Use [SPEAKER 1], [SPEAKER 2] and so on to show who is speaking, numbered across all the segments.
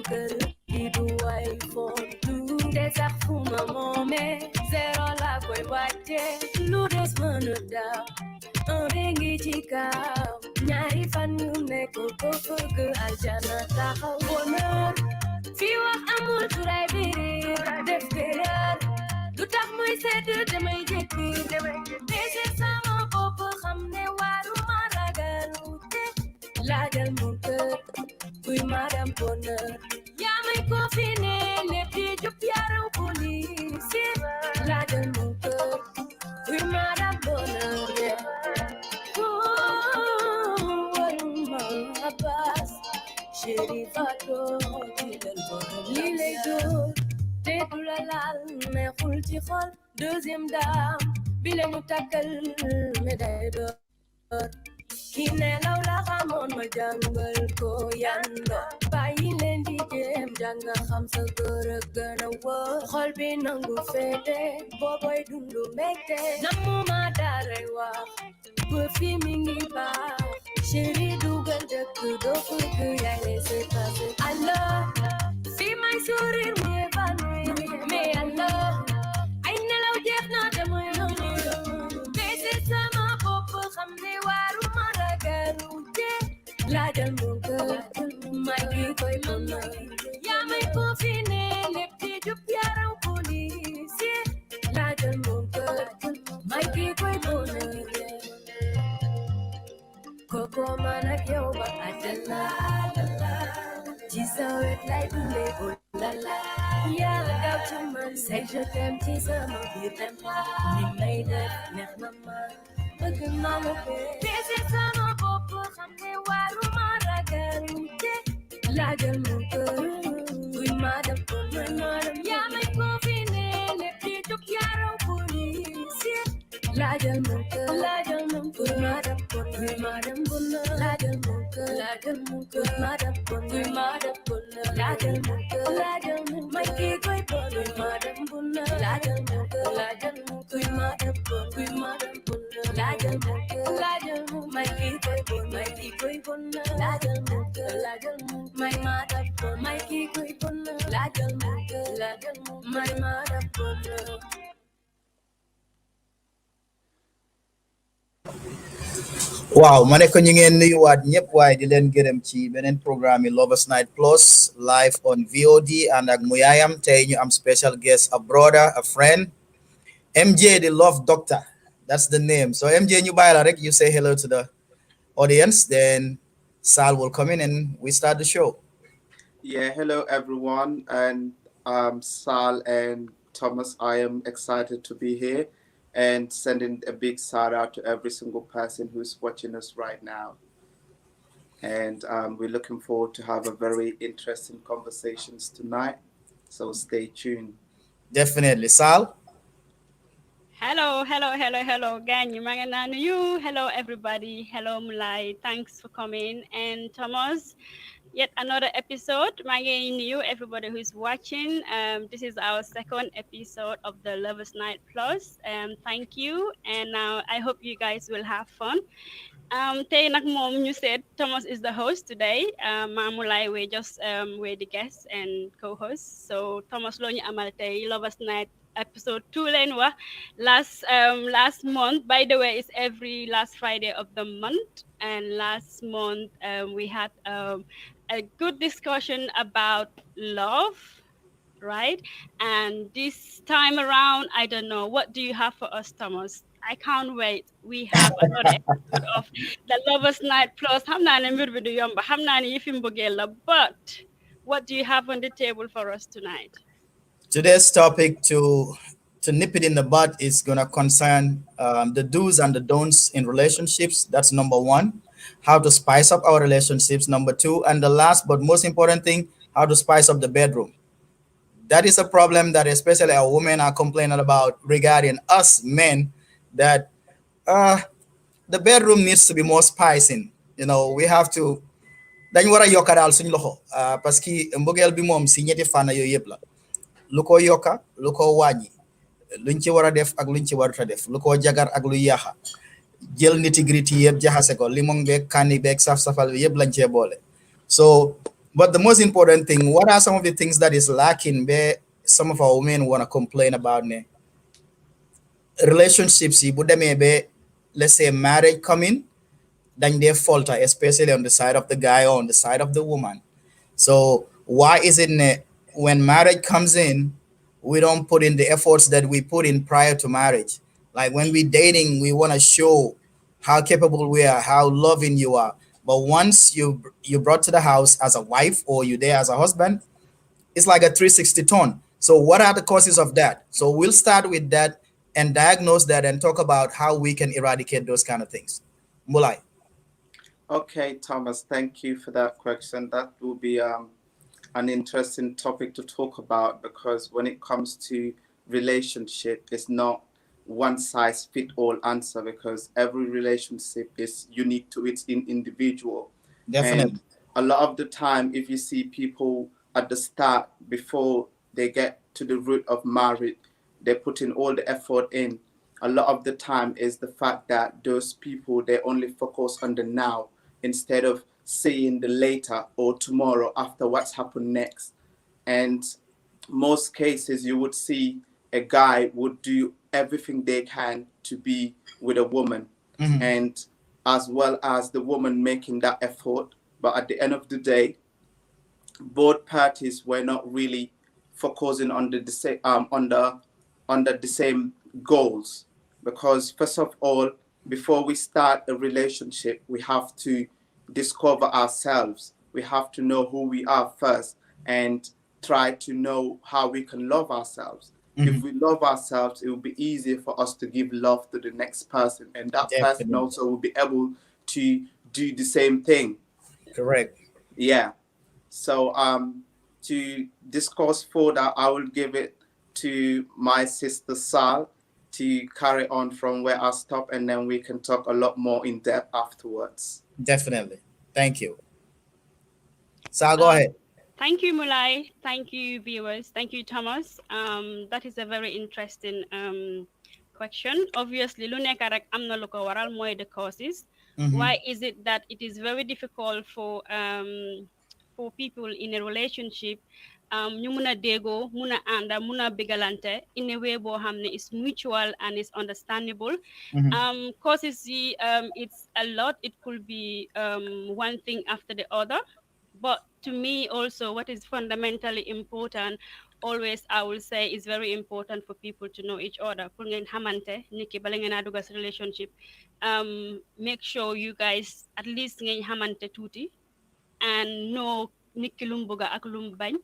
[SPEAKER 1] kër di du way fontu te sax fu ma moomee zéro la koy wàcce lu des mën a daaw ngi ci kaw ñaari fan yu nekk ko fëgg aljana taxaw bonheur fi wax amul turay biir def gëral lu tax muy sedd damay jekki dese sama bopp xam ne waruma ragal te laajal mu kër kuy madame bonheur yaa may confiné lépp di jub yaram police laajal mu kër kuy madame bonheur Abbas chéri fato tidal bonheur li lay door te du la laal neexul ci xol deuxième dame bi la ñu takkal médaille d'or ki nelaw la xamoon ma jàngal ko yando bàyyi leen di jéem jàng xam sa góor a gën a wóor xol bi nangu féete booboy dundu mbégte namuma daaray wax ba fi mi ngi baax chéri dugal dëkk doo fëgg yaay laissé passer alors fi may sourire mu évanouir mais alors ay nelaw jeex na damay noonu bese sama bopp xam ne waruma ragalu te laajal mu kër may gi koy mama yaa may confiné lépp di jub yaram police laajal mu kër may gi koy bonheur Koko man ak yow ba àjjana ci sa wet lay dundee oh la la yaa gaaw ci man say je t'aime ci sama biir dem ni may def neex na ma bëgg naa la bese sama bopp xam ne waruma ragal te laajal mu kër kuy madame bonheur yaa may confiné lépp di jub yaram police laajal mu kër kuy madame bonheur laajal mu kër kuy madame bonheur laajal mu kër may kii koy bonheur madame bonheur laajal mu kër kuy madame bonheur laajal mu kër may kii koy bonheur laajal mu kër may madame bonheur may kii koy bonheur laajal mu kër may madame bonheur
[SPEAKER 2] waaw ma ne ko ñu ngeen nuyuwaat ñëpp waaye di leen gërëm ci beneen programme yi Lovers Night Plus live on VOD and ak Muyayam tey ñu am special guest a brother a friend MJ the Love Doctor that's the name so MJ ñu bàyyi la rek you say hello to the audience then Sall will come in and we start the show.
[SPEAKER 3] Yeah, hello everyone, and Sall and Thomas, I am excited to be here and sending a big shout out to every single person who's watching us right now. And we're looking forward to have a very interesting conversations tonight. So stay tuned.
[SPEAKER 2] Definitely. Sall?
[SPEAKER 4] Hello, gang. You. Hello, everybody. Hello, Mulai. Thanks for coming. And Thomas, yet another episode. You, everybody who's watching. This is our second episode of the Lovers Night Plus. Thank you. And now I hope you guys will have fun. You said Thomas is the host today. Mamulai, we're the guests and co-hosts. So Thomas Lonya Amalte, Lovers Night episode 2 last month. By the way, it's every last Friday of the month. And last month we had a good discussion about love, right? And this time around, I don't know, what do you have for us, Thomas? I can't wait. We have another episode of the Lovers Night Plus. But what do you have on the table for us tonight?
[SPEAKER 2] Today's topic, to nip it in the bud, is going to concern the do's and the don'ts in relationships. That's number one. How to spice up our relationships, number two. And the last but most important thing, how to spice up the bedroom. That is a problem that especially our women are complaining about regarding us men, that the bedroom needs to be more spicing. You know, we have to, dañ wara yokka dal suñ loxo parce que mbogel bi mom si ñetti fana yoy yeb la lu ko yokka lu ko wañi luñ ci wara def ak luñ ci waruta def lu ko jagar ak lu yaxa jël nitty gritty yeb jaxase ko limong bek kani bek saf safal yeb lañ ci bolé so But the most important thing, what are some of the things that is lacking where some of our women want to complain about ne? Relationships, but they may be, let's say marriage coming, then they falter, especially on the side of the guy or on the side of the woman. So why is it when marriage comes in, we don't put in the efforts that we put in prior to marriage? Like when we dating, we want to show how capable we are, how loving you are. But once you brought to the house as a wife or you there as a husband, it's like a 360 turn. So what are the causes of that? So we'll start with that and diagnose that and talk about how we can eradicate those kind of things. Mulai.
[SPEAKER 3] Okay, Thomas, thank you for that question. That will be an interesting topic to talk about, because when it comes to relationship, it's not one size fit all answer, because every relationship is unique to its individual.
[SPEAKER 2] Definitely.
[SPEAKER 3] And a lot of the time, if you see people at the start, before they get to the root of marriage, they put in all the effort in. A lot of the time is the fact that those people, they only focus on the now instead of seeing the later or tomorrow after what's happened next. And most cases you would see a guy would do everything they can to be with a woman,
[SPEAKER 2] Mhm.
[SPEAKER 3] and as well as the woman making that effort, but at the end of the day, both parties were not really focusing on the same under the same goals. Because first of all, before we start a relationship, we have to discover ourselves. We have to know who we are first, and try to know how we can love ourselves. If
[SPEAKER 2] Mhm.
[SPEAKER 3] we love ourselves, it will be easier for us to give love to the next person, and that person
[SPEAKER 2] Definitely.
[SPEAKER 3] also will be able to do the same thing.
[SPEAKER 2] Correct.
[SPEAKER 3] Yeah. So to discuss further, I will give it to my sister Sal to carry on from where I stop, and then we can talk a lot more in depth afterwards.
[SPEAKER 2] Definitely. Thank you. So go
[SPEAKER 4] Um,
[SPEAKER 2] ahead.
[SPEAKER 4] Thank you, Mulai. Thank you, viewers. Thank you, Thomas. That is a very interesting question. Obviously, lu nekk rek am na lu ko waral mooy the causes.
[SPEAKER 2] Mm-hmm.
[SPEAKER 4] Why is it that it is very difficult for people in a relationship ñu mun a déggoo mun a ànda mun a bégalante in a way boo xam ne is mutual and is understandable.
[SPEAKER 2] Mm-hmm.
[SPEAKER 4] Causes yi it's a lot. It could be one thing after the other, but to me also what is fundamentally important, always I will say, is very important for people to know each other pour ngeen xamante nit ki bala ngeen a dugg si relationship. Make sure you guys at least ngeen xamante tuuti and know nit ki lum bëgga ak lum bañ.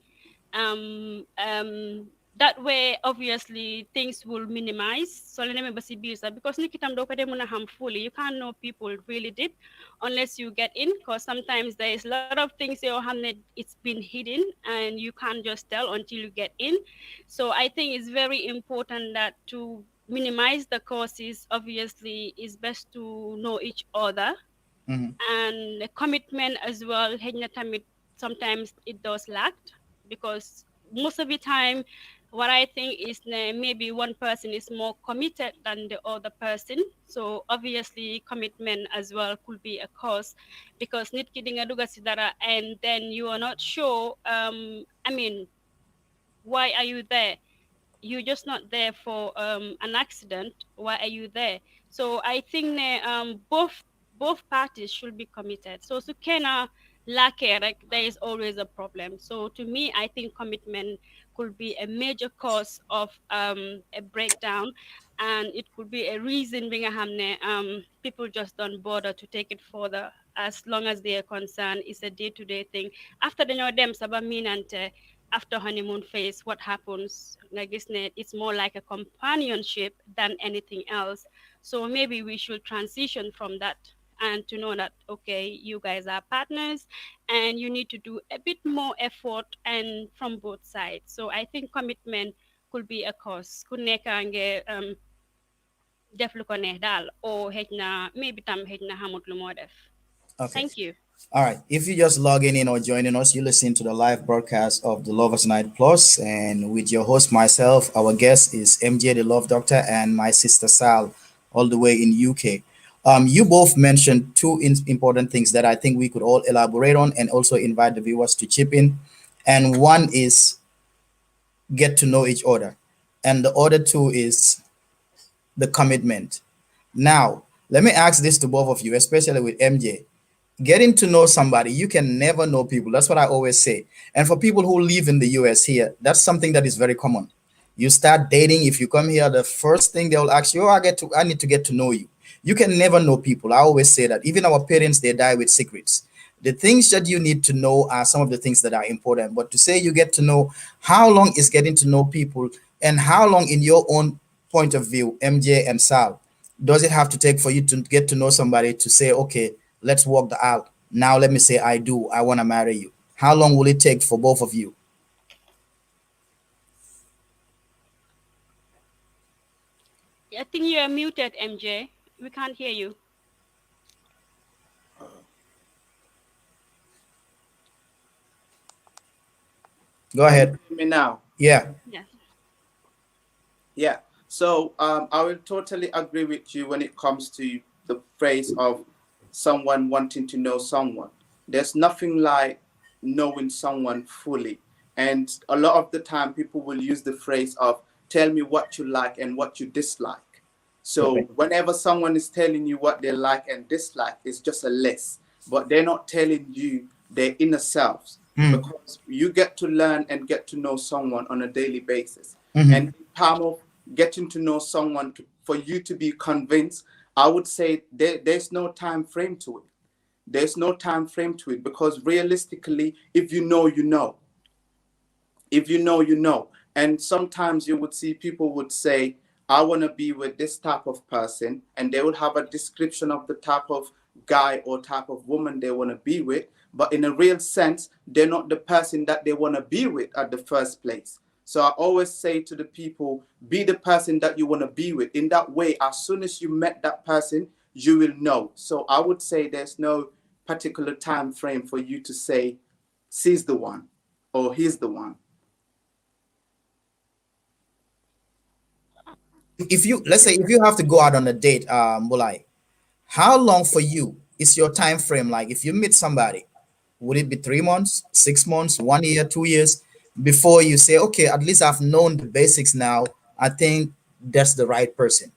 [SPEAKER 4] That way obviously things will minimize so leen demee ba si biir sax because nit ki tam doo ko dee mën a xam fully. You can't know people really deep unless you get in, because sometimes there is a lot of things yoo xam ne it's been hidden and you can't just tell until you get in. So I think it's very important that to minimize the causes, obviously it's best to know each other,
[SPEAKER 2] Mm-hmm.
[SPEAKER 4] and the commitment as well. Xëy na tamit sometimes it does lack, because most of the time what I think is maybe one person is more committed than the other person. So obviously commitment as well could be a cause, because nit ki di nga dugga si dara and then you are not sure. I mean, why are you there? You're just not there for an accident. Why are you there? So I think both parties should be committed. So Sukena lake, like, there is always a problem. So to me, I think commitment could be a major cause of a breakdown, and it could be a reason being a hamne people just don't bother to take it further. As long as they are concerned, it's a day-to-day thing. After the them saba minante, after honeymoon phase, what happens? Like it's more like a companionship than anything else. So maybe we should transition from that and to know that okay, you guys are partners, and you need to do a bit more effort and from both sides. So I think commitment could be a cause. Ku nekk nga def lu ko neex daal, or xëj na maybe tam xëj na xamut lu moo def.
[SPEAKER 2] Okay.
[SPEAKER 4] Thank you.
[SPEAKER 2] All right. If you just logging in or joining us, you listen to the live broadcast of the Lovers Night Plus, and with your host myself, our guest is MJ, the Love Doctor, and my sister Sal, all the way in UK. You both mentioned two important things that I think we could all elaborate on and also invite the viewers to chip in. And one is get to know each other, and the other two is the commitment. Now, let me ask this to both of you, especially with MJ. Getting to know somebody, you can never know people. That's what I always say. And for people who live in the US here, that's something that is very common. You start dating, if you come here, the first thing they'll ask you, oh, I need to get to know you. You can never know people. I always say that. Even our parents, they die with secrets. The things that you need to know are some of the things that are important. But to say you get to know, how long is getting to know people, and how long, in your own point of view, MJ and Sal, does it have to take for you to get to know somebody to say, okay, let's walk the aisle? Now let me say I do. I want to marry you. How long will it take for both of you?
[SPEAKER 4] I think you are muted, MJ. We can't hear you.
[SPEAKER 2] Go ahead.
[SPEAKER 3] Hear me now.
[SPEAKER 2] Yeah.
[SPEAKER 4] Yes.
[SPEAKER 3] Yeah. So I will totally agree with you when it comes to the phrase of someone wanting to know someone. There's nothing like knowing someone fully. And a lot of the time, people will use the phrase of tell me what you like and what you dislike. So
[SPEAKER 2] Okay.
[SPEAKER 3] whenever someone is telling you what they like and dislike, it's just a list, but they're not telling you their inner selves, because you get to learn and get to know someone on a daily basis. And in terms of getting to know someone, for you to be convinced, I would say there's no time frame to it. There's no time frame to it, because realistically, if you know, you know. If you know, you know. And sometimes you would see people would say, I want to be with this type of person, and they would have a description of the type of guy or type of woman they want to be with, but in a real sense, they're not the person that they want to be with at the first place. So I always say to the people, be the person that you want to be with. In that way, as soon as you met that person, you will know. So I would say there's no particular time frame for you to say, she's the one or he's the one.
[SPEAKER 2] If you, let's say, if you have to go out on a date, Mulai, how long for you is your time frame? Like, if you meet somebody, would it be 3 months, 6 months, 1 year, 2 years before you say, okay, at least I've known the basics now, I think that's the right person?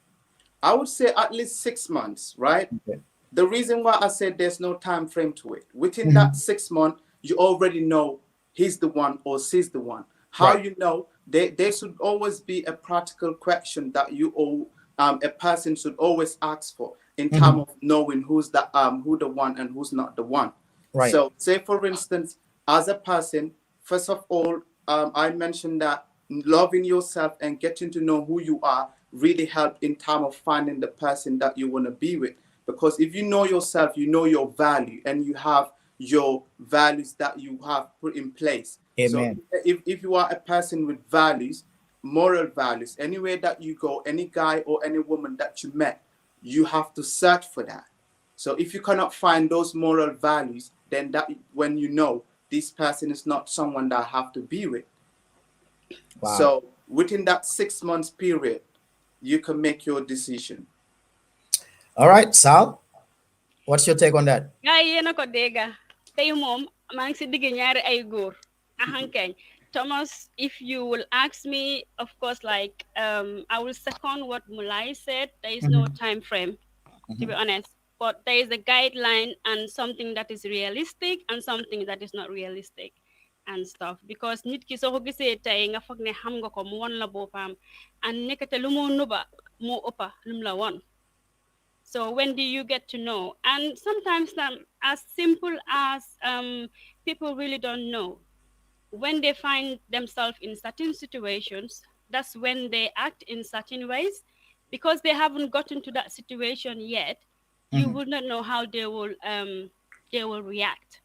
[SPEAKER 3] I would say at least 6 months, right?
[SPEAKER 2] Okay.
[SPEAKER 3] The reason why I said there's no time frame to it, within that 6 months, you already know he's the one or she's the one. How
[SPEAKER 2] Right.
[SPEAKER 3] you know? There should always be a practical question that you all, a person should always ask for in terms of knowing who the one and who's not the one.
[SPEAKER 2] Right.
[SPEAKER 3] So, say for instance, as a person, first of all, I mentioned that loving yourself and getting to know who you are really help in time of finding the person that you want to be with. Because if you know yourself, you know your value, and you have your values that you have put in place. So
[SPEAKER 2] Amen.
[SPEAKER 3] if you are a person with values, moral values, anywhere that you go, any guy or any woman that you met, you have to search for that. So if you cannot find those moral values, then that when you know this person is not someone that I have to be with.
[SPEAKER 2] Wow.
[SPEAKER 3] So within that 6 months period, you can make your decision.
[SPEAKER 2] All right, Sal, what's your take on that?
[SPEAKER 4] Gars yi yéen a ko dégga tey moom maa ngi si digg ñaari ay góor ahankeñ Thomas, if you will ask me, of course, like I will second what Mulai said. There is no time frame, to be honest, but there is a guideline and something that is realistic and something that is not realistic and stuff. Because nit ki soo ko gisee tey nga foog ne xam nga ko mu won la boppam and nekkate lu mu nuba mu ëppa lum la won. So when do you get to know? And sometimes as simple as people really don't know. When they find themselves in certain situations, that's when they act in certain ways. Because they haven't gotten to that situation yet, you will not know how they will react.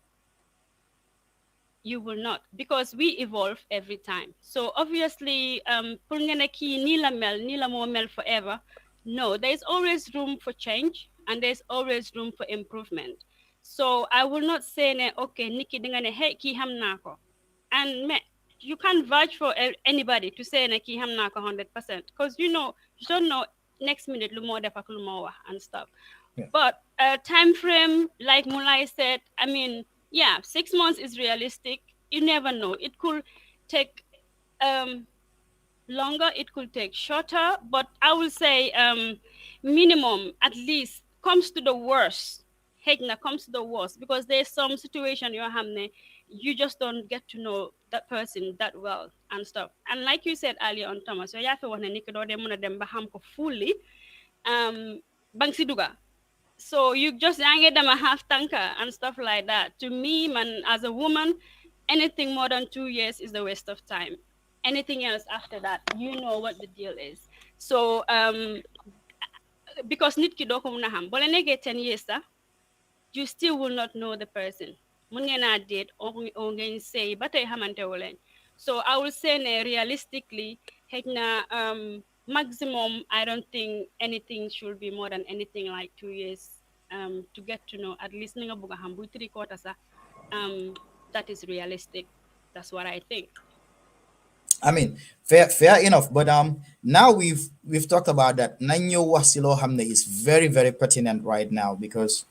[SPEAKER 4] You will not, because we evolve every time. So obviously, pour nga ne kii nii la mel, nii la moo mel forever. No, there's always room for change and there's always room for improvement. So I will not say ne okay Nikki dinga ne hey kii xam naa ko, and you can't vouch for anybody to say ne kii xam naa ko 100%, because you don't know next minute lu moo def ak lu moo wax and stuff.
[SPEAKER 2] Yeah.
[SPEAKER 4] But time frame, like Mulai said, I mean, yeah, 6 months is realistic. You never know. It could take um, longer, it could take shorter, but I will say minimum, at least, comes to the worst. Hegna comes to the worst because there's some situation you're having, you just don't get to know that person that well and stuff. And like you said earlier on, Thomas, you have to want to dem ba xam ko fully bang si duga. So you just yange them a half tanker and stuff like that. To me, man, as a woman, anything more than 2 years is a waste of time. Anything else after that, you know what the deal is. So because nit ki doko muna ham, bole nege 10 years you still will not know the person. Mun ngeen a date or ngeen say ba tey xamante wu leen. So I will say ne realistically, xëj na maximum I don't think anything should be more than anything like 2 years to get to know at least ni nga bëgg a xam bu 3 quarters that is realistic. That's what I think.
[SPEAKER 2] I mean, fair enough. But now we've talked about that. Nanyo Wasilo Hamne is very, very pertinent right now because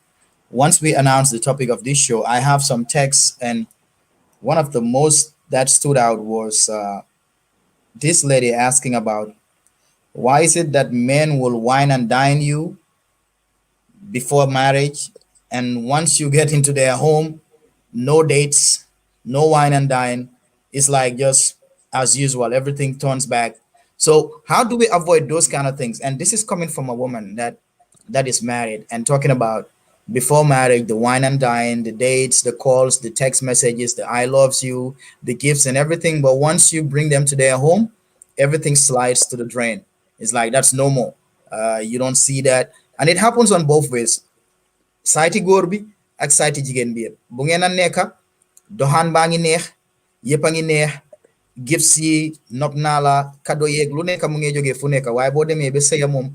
[SPEAKER 2] once we announced the topic of this show, I have some texts, and one of the most that stood out was this lady asking about why is it that men will wine and dine you before marriage, and once you get into their home, no dates, no wine and dine. It's like just as usual, everything turns back. So how do we avoid those kind of things? And this is coming from a woman that is married and talking about before marriage, the wine and dine, the dates, the calls, the text messages, the I loves you, the gifts and everything. But once you bring them to their home, everything slides to the drain. It's like that's no more. You don't see that. And it happens on both ways. Sayti góor bi ak sayti jigéen bi yëpp bu ngeen a nekka doxaan baa ngi neex yëpp a ngi neex gifts yi nopp naa la cadeau yeeg lu nekk mu ngi jógee fu nekk waaye boo demee ba sëya moom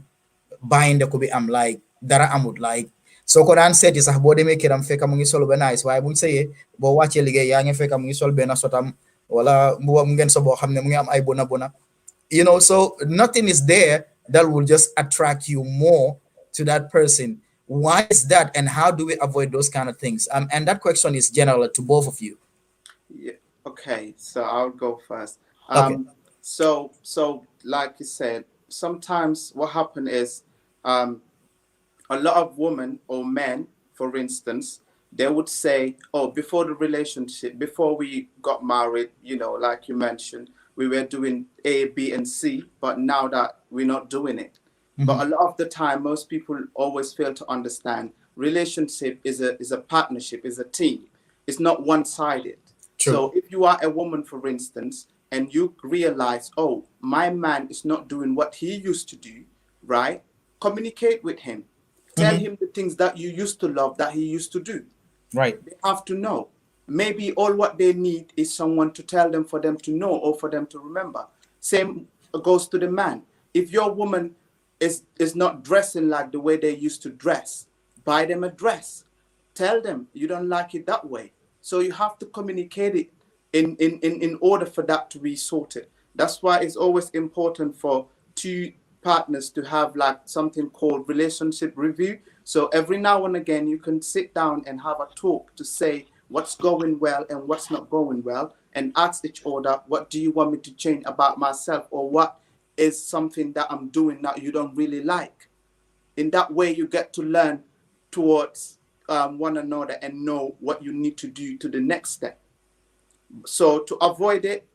[SPEAKER 2] bàyyinde ko bi am like dara amut like soo ko daan seeti sax boo demee këram fekk mu ngi sol ba nice waaye buñ sëyee boo wàccee liggéey yaa ngi fekk mu ngi sol benn sotam wala mbuba mu ngeen so boo xam ne mu ngi am ay bona bona so nothing is there that will just attract you more to that person. Why is that, and how do we avoid those kind of things? And that question is general to both of you.
[SPEAKER 3] Yeah. Okay. So I'll go first.
[SPEAKER 2] Okay.
[SPEAKER 3] So like you said, sometimes what happen is, a lot of women or men, for instance, they would say, "Oh, before the relationship, before we got married, like you mentioned, we were doing A, B, and C, but now that we're not doing it." But a lot of the time, most people always fail to understand relationship is a partnership, is a team. It's not one-sided.
[SPEAKER 2] True.
[SPEAKER 3] So if you are a woman, for instance, and you realize, oh, my man is not doing what he used to do, right? Communicate with him. Tell him the things that you used to love that he used to do.
[SPEAKER 2] Right.
[SPEAKER 3] They have to know. Maybe all what they need is someone to tell them, for them to know or for them to remember. Same goes to the man. If your woman is not dressing like the way they used to dress, buy them a dress. Tell them you don't like it that way. So you have to communicate it in order for that to be sorted. That's why it's always important for two partners to have like something called relationship review. So every now and again you can sit down and have a talk to say what's going well and what's not going well, and ask each other, what do you want me to change about myself, or what is something that I'm doing that you don't really like. In that way, you get to learn towards one another and know what you need to do to the next step. So to avoid it,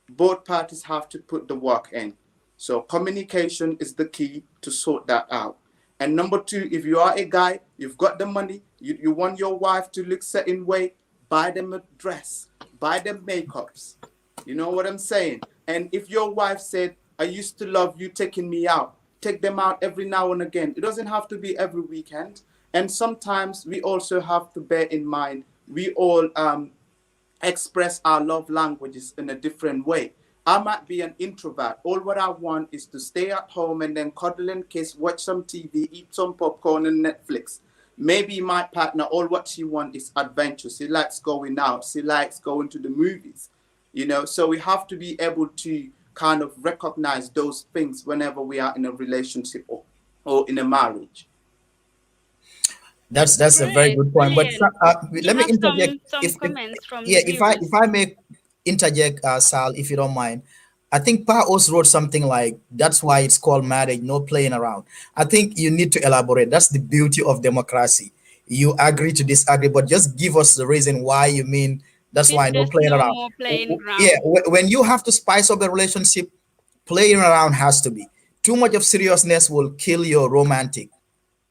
[SPEAKER 3] both parties have to put the work in. So communication is the key to sort that out. And number two, if you are a guy, you've got the money, you want your wife to look certain way, buy them a dress, buy them makeups. You know what I'm saying? And if your wife said, I used to love you taking me out, take them out every now and again. It doesn't have to be every weekend. And sometimes we also have to bear in mind, we all express our love languages in a different way. I might be an introvert. All what I want is to stay at home and then cuddle and kiss, watch some TV, eat some popcorn and Netflix. Maybe my partner, all what she wants is adventure. She likes going out. She likes going to the movies. So we have to be able to kind of recognize those things whenever we are in a relationship or in a marriage.
[SPEAKER 2] That's a very
[SPEAKER 4] Great,
[SPEAKER 2] good point. But
[SPEAKER 4] brilliant. We
[SPEAKER 2] let me
[SPEAKER 4] have
[SPEAKER 2] interject.
[SPEAKER 4] some
[SPEAKER 2] If
[SPEAKER 4] comments from
[SPEAKER 2] yeah,
[SPEAKER 4] the
[SPEAKER 2] if
[SPEAKER 4] viewers.
[SPEAKER 2] I may interject, Sal, if you don't mind. I think Paos wrote something like, "That's why it's called marriage, no playing around." I think you need to elaborate. That's the beauty of democracy. You agree to disagree, but just give us the reason why you mean that's why no
[SPEAKER 4] Business,
[SPEAKER 2] playing
[SPEAKER 4] no
[SPEAKER 2] around.
[SPEAKER 4] more playing
[SPEAKER 2] Yeah,
[SPEAKER 4] ground.
[SPEAKER 2] when you have to spice up a relationship, playing around has to be. Too much of seriousness will kill your romantic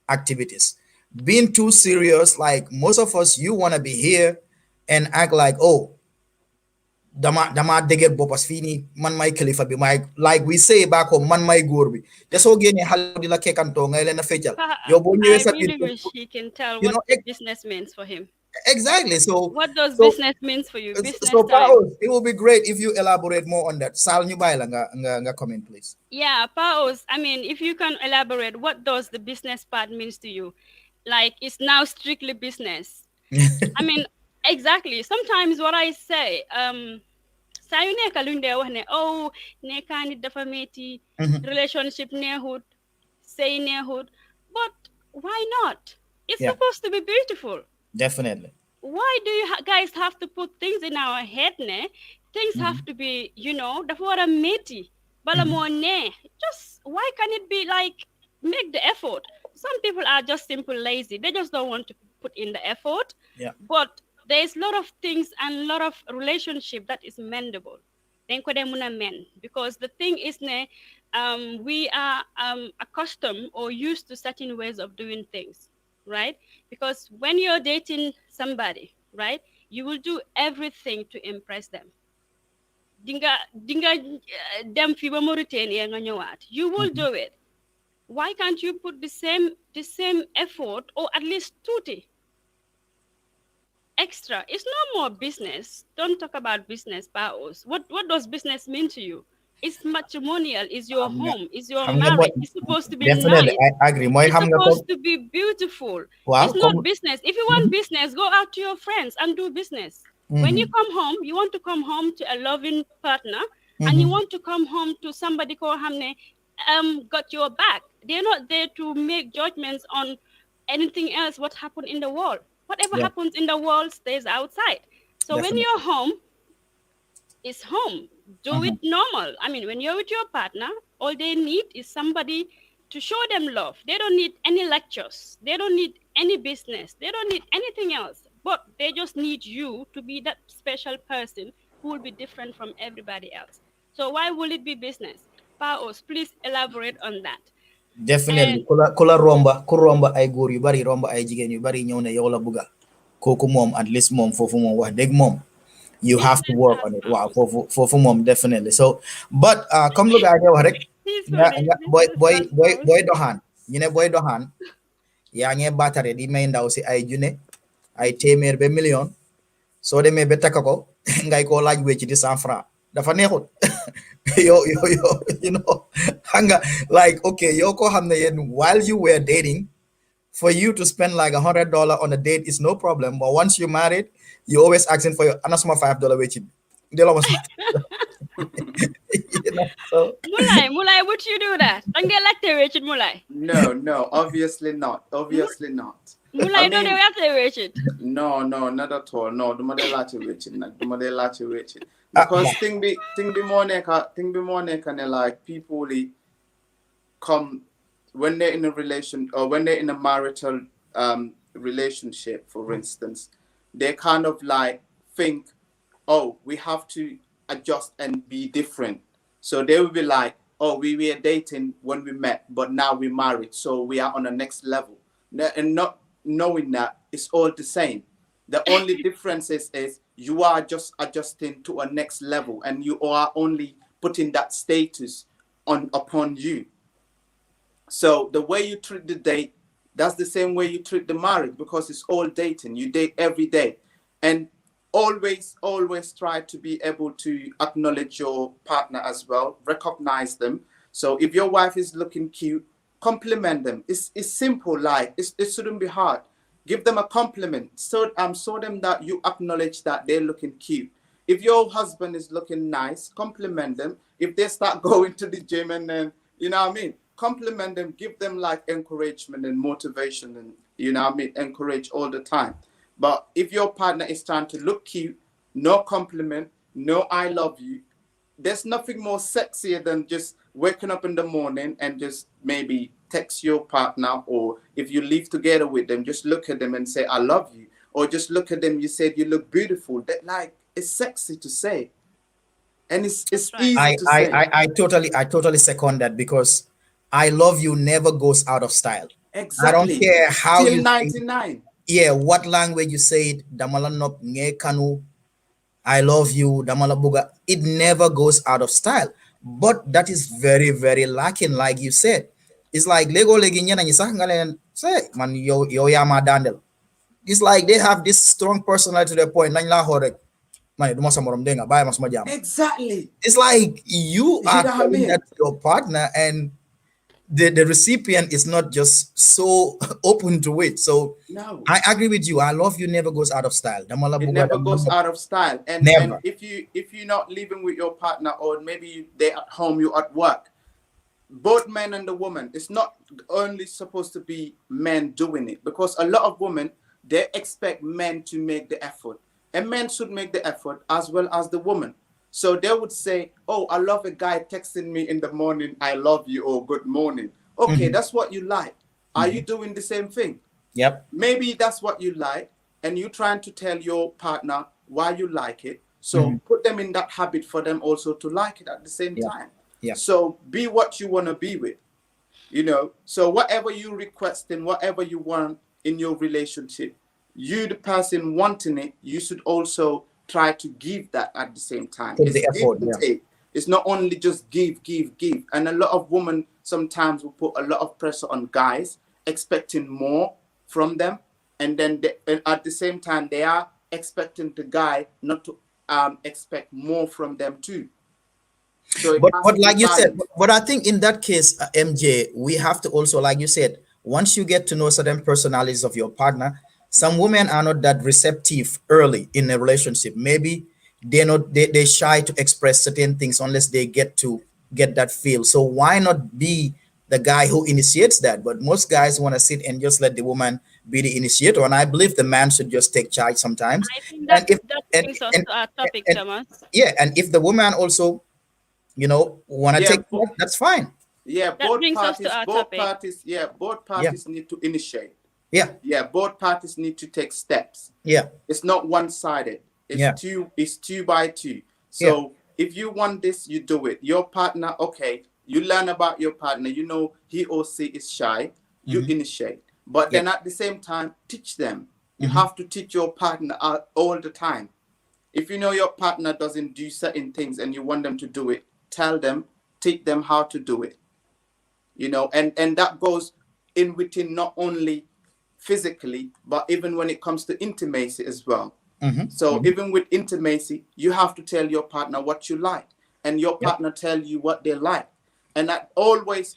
[SPEAKER 2] activities. Being too serious, like most of us, you want to be here and act like, oh, dama degger bopas fini man may kilifa bi may, like we say back home, man may góor bi te soo génnee xale di la kekanto ngay leen a feccal yow boo ñëwee
[SPEAKER 4] I
[SPEAKER 2] sa biir
[SPEAKER 4] really wish he can tell
[SPEAKER 2] you
[SPEAKER 4] what
[SPEAKER 2] know
[SPEAKER 4] the business means for him.
[SPEAKER 2] exactly. So
[SPEAKER 4] What does
[SPEAKER 2] so
[SPEAKER 4] business means for you? Business
[SPEAKER 2] so
[SPEAKER 4] time.
[SPEAKER 2] Paos, it will be great if you elaborate more on that. Sal ñu bàyyi la nga comment please.
[SPEAKER 4] Yeah, Paos, I mean, if you can elaborate, what does the business part means to you? Like, it's now strictly business. I mean, exactly. Sometimes what I say, saa yu nekk luñ dee wax ne oh nekkaani dafa metti
[SPEAKER 2] Mhm.
[SPEAKER 4] relationship neexut say neexut, but why not? It's
[SPEAKER 2] Yeah,
[SPEAKER 4] supposed to be beautiful.
[SPEAKER 2] definitely.
[SPEAKER 4] Why do you guys have to put things in our head ne things have
[SPEAKER 2] Mhm.
[SPEAKER 4] to be, dafa war a metti bala
[SPEAKER 2] Mhm.
[SPEAKER 4] moo ne. Just why can it be like, make the effort. Some people are just simple lazy, they just don't want to put in the effort.
[SPEAKER 2] Yeah.
[SPEAKER 4] But there's a lot of things and a lot of relationship that is mendable. Then ko dem muna men, because the thing is ne, we are accustomed or used to certain ways of doing things, right? Because when you're dating somebody, right, you will do everything to impress them. Dinga dem fi ba Mauritania nga ñëwaat, you will
[SPEAKER 2] Mhm.
[SPEAKER 4] do it. Why can't you put the same effort, or at least tuti extra? It's no more business. Don't talk about business powers. What does business mean to you? It's matrimonial, is your
[SPEAKER 2] xam nga
[SPEAKER 4] home, is your
[SPEAKER 2] xam nga mooy
[SPEAKER 4] marriage. It's supposed to be
[SPEAKER 2] definitely
[SPEAKER 4] nice.
[SPEAKER 2] I agree mooy
[SPEAKER 4] It's
[SPEAKER 2] xam nga
[SPEAKER 4] supposed
[SPEAKER 2] comme
[SPEAKER 4] to be beautiful.
[SPEAKER 2] waaw
[SPEAKER 4] It's not
[SPEAKER 2] comme
[SPEAKER 4] business. If you want
[SPEAKER 2] Mhm.
[SPEAKER 4] business, go out to your friends and do business. When you
[SPEAKER 2] Mhm.
[SPEAKER 4] come home, you want to come home to a loving partner, and you
[SPEAKER 2] Mhm.
[SPEAKER 4] want to come home to somebody called Hamne, got your back. They're not there to make judgments on anything else what happened in the world. Whatever
[SPEAKER 2] Yeah,
[SPEAKER 4] happens in the world stays outside. So when you're
[SPEAKER 2] definitely.
[SPEAKER 4] home, it's home. Do it
[SPEAKER 2] Mhm.
[SPEAKER 4] normal. I mean, when you're with your partner, all they need is somebody to show them love. They don't need any lectures. They don't need any business. They don't need anything else. But they just need you to be that special person who will be different from everybody else. So why will it be business? Paos, please elaborate on that.
[SPEAKER 2] Definitely
[SPEAKER 4] And
[SPEAKER 2] ku la romba ku romba ay góor yu bari romba ay jigéen yu bari ñëw ne yow la bugga kooku moom at least moom foofu moom wax dëgg moom you have to
[SPEAKER 4] business
[SPEAKER 2] work
[SPEAKER 4] has
[SPEAKER 2] on it. Wow,
[SPEAKER 4] powers.
[SPEAKER 2] for definitely. So, but comme lu gaa yi wax rek
[SPEAKER 4] He's funny.
[SPEAKER 2] nga
[SPEAKER 4] Business has powers.
[SPEAKER 2] boy doxaan ñu ne boy doxaan yaa ngee baatare di may ndaw si ay junne ay téeméer ba million soo demee ba takka ko ngay koo laaj wecci di 100 francs dafa neexut yo you know xam nga like okay yow koo xam ne yéen while you were dating for you to spend like $100 on a date is no problem. But once you're married, you're always asking for your anasma $5 wage. They'll almost so
[SPEAKER 4] Mulai, would you do that? Ang like Richard Mulai.
[SPEAKER 3] No, no, obviously not. Obviously not. I
[SPEAKER 4] Mulai, don't
[SPEAKER 3] mean,
[SPEAKER 4] they Richard?
[SPEAKER 3] no, no, not at all. No, the model lachi Richard, the model lachi Richard.
[SPEAKER 2] uh,
[SPEAKER 3] Because thing be more neka like people they come when they're in a relation or when they're in a marital relationship, for instance, they kind of like think, oh, we have to adjust and be different. So they will be like, oh, we were dating when we met, but now we're married, so we are on the next level. And not knowing that it's all the same. The only difference is you are just adjusting to a next level, and you are only putting that status on upon you. So the way you treat the date, that's the same way you treat the marriage, because it's all dating. You date every day. And always try to be able to acknowledge your partner as well, recognize them. So if your wife is looking cute, compliment them. It's simple, like it shouldn't be hard. Give them a compliment. So show them that you acknowledge that they're looking cute. If your husband is looking nice, compliment them. If they start going to the gym and then, you know what I mean? compliment them, give them like encouragement and motivation, and encourage all the time. But if your partner is trying to look cute, no compliment, no I love you, there's nothing more sexier than just waking up in the morning and just maybe text your partner, or if you live together with them, just look at them and say I love you, or just look at them, you said you look beautiful. That, like, it's sexy to say, and it's
[SPEAKER 4] Right.
[SPEAKER 3] easy to say.
[SPEAKER 2] I totally second that, because I love you never goes out of style. I don't
[SPEAKER 3] Exactly.
[SPEAKER 2] care how
[SPEAKER 3] Till
[SPEAKER 2] you say it,
[SPEAKER 3] 99.
[SPEAKER 2] yeah, what language you say it, damala nop nge kanu, I love you, damala buga. It never goes out of style. But that is very, very lacking, like you said. It's like Lego leginya na nyisa ngalen say man yo yama dandel. It's like they have this strong personality to the point nany la horek. Man, duma sa morom denga, baya mas majam.
[SPEAKER 3] Exactly.
[SPEAKER 2] It's like you
[SPEAKER 3] You
[SPEAKER 2] are
[SPEAKER 3] know what I
[SPEAKER 2] telling
[SPEAKER 3] mean?
[SPEAKER 2] that to your partner, and the recipient is not just so open to it. So
[SPEAKER 3] No.
[SPEAKER 2] I agree with you. I love you never goes out of style. Damala
[SPEAKER 3] It
[SPEAKER 2] buga,
[SPEAKER 3] never goes out of style. And
[SPEAKER 2] never.
[SPEAKER 3] if you're not living with your partner, or maybe they at home, you at work, both men and the woman, it's not only supposed to be men doing it, because a lot of women, they expect men to make the effort, and men should make the effort as well as the woman. So they would say, oh, I love a guy texting me in the morning, I love you, or good morning. Okay,
[SPEAKER 2] Mhm.
[SPEAKER 3] that's what you like. Are you doing the same thing?
[SPEAKER 2] Yep.
[SPEAKER 3] Maybe that's what you like, and you're trying to tell your partner why you like it. So
[SPEAKER 2] Mhm.
[SPEAKER 3] put them in that habit for them also to like it at the same
[SPEAKER 2] Yep.
[SPEAKER 3] time.
[SPEAKER 2] Yep.
[SPEAKER 3] So be what you want to be with, So whatever you request and whatever you want in your relationship, you, the person wanting it, you should also try to give that at the same time.
[SPEAKER 2] Put
[SPEAKER 3] It's
[SPEAKER 2] the
[SPEAKER 3] give
[SPEAKER 2] effort.
[SPEAKER 3] and
[SPEAKER 2] Yeah.
[SPEAKER 3] take. It's not only just give, give, give. And a lot of women sometimes will put a lot of pressure on guys, expecting more from them. And then and at the same time, they are expecting the guy not to expect more from them too. So it has
[SPEAKER 2] But
[SPEAKER 3] to be
[SPEAKER 2] like you said,
[SPEAKER 3] balanced.
[SPEAKER 2] but I think in that case, MJ, we have to also, like you said, once you get to know certain personalities of your partner, some women are not that receptive early in a relationship. Maybe they're shy to express certain things unless they get that feel. So why not be the guy who initiates that? But most guys want to sit and just let the woman be the initiator, and I believe the man should just take charge sometimes.
[SPEAKER 4] I think
[SPEAKER 2] And if
[SPEAKER 4] that
[SPEAKER 2] and
[SPEAKER 4] brings us
[SPEAKER 2] and
[SPEAKER 4] to our topic,
[SPEAKER 2] and
[SPEAKER 4] Thomas.
[SPEAKER 2] yeah, and if the woman also want to
[SPEAKER 3] Yeah,
[SPEAKER 2] take that, that's fine.
[SPEAKER 3] yeah,
[SPEAKER 4] That brings us to our topic.
[SPEAKER 3] both
[SPEAKER 2] Yeah,
[SPEAKER 3] parties need to initiate.
[SPEAKER 2] yeah,
[SPEAKER 3] Yeah, both parties need to take steps.
[SPEAKER 2] yeah,
[SPEAKER 3] It's not one-sided.
[SPEAKER 2] yeah,
[SPEAKER 3] It's two by two.
[SPEAKER 2] yeah.
[SPEAKER 3] So if you want this, you do it. Your partner, okay, you learn about your partner, he or she is shy, you
[SPEAKER 2] Hmm.
[SPEAKER 3] initiate. But
[SPEAKER 2] Yeah.
[SPEAKER 3] then at the same time, teach them. You
[SPEAKER 2] Hmm.
[SPEAKER 3] have to teach your partner all the time. If you know your partner doesn't do certain things and you want them to do it, tell them, teach them how to do it. And that goes in within not only physically, but even when it comes to intimacy as well.
[SPEAKER 2] Hmm.
[SPEAKER 3] So
[SPEAKER 2] Hmm.
[SPEAKER 3] even with intimacy, you have to tell your partner what you like, and your
[SPEAKER 2] Yep.
[SPEAKER 3] partner tell you what they like. And that always,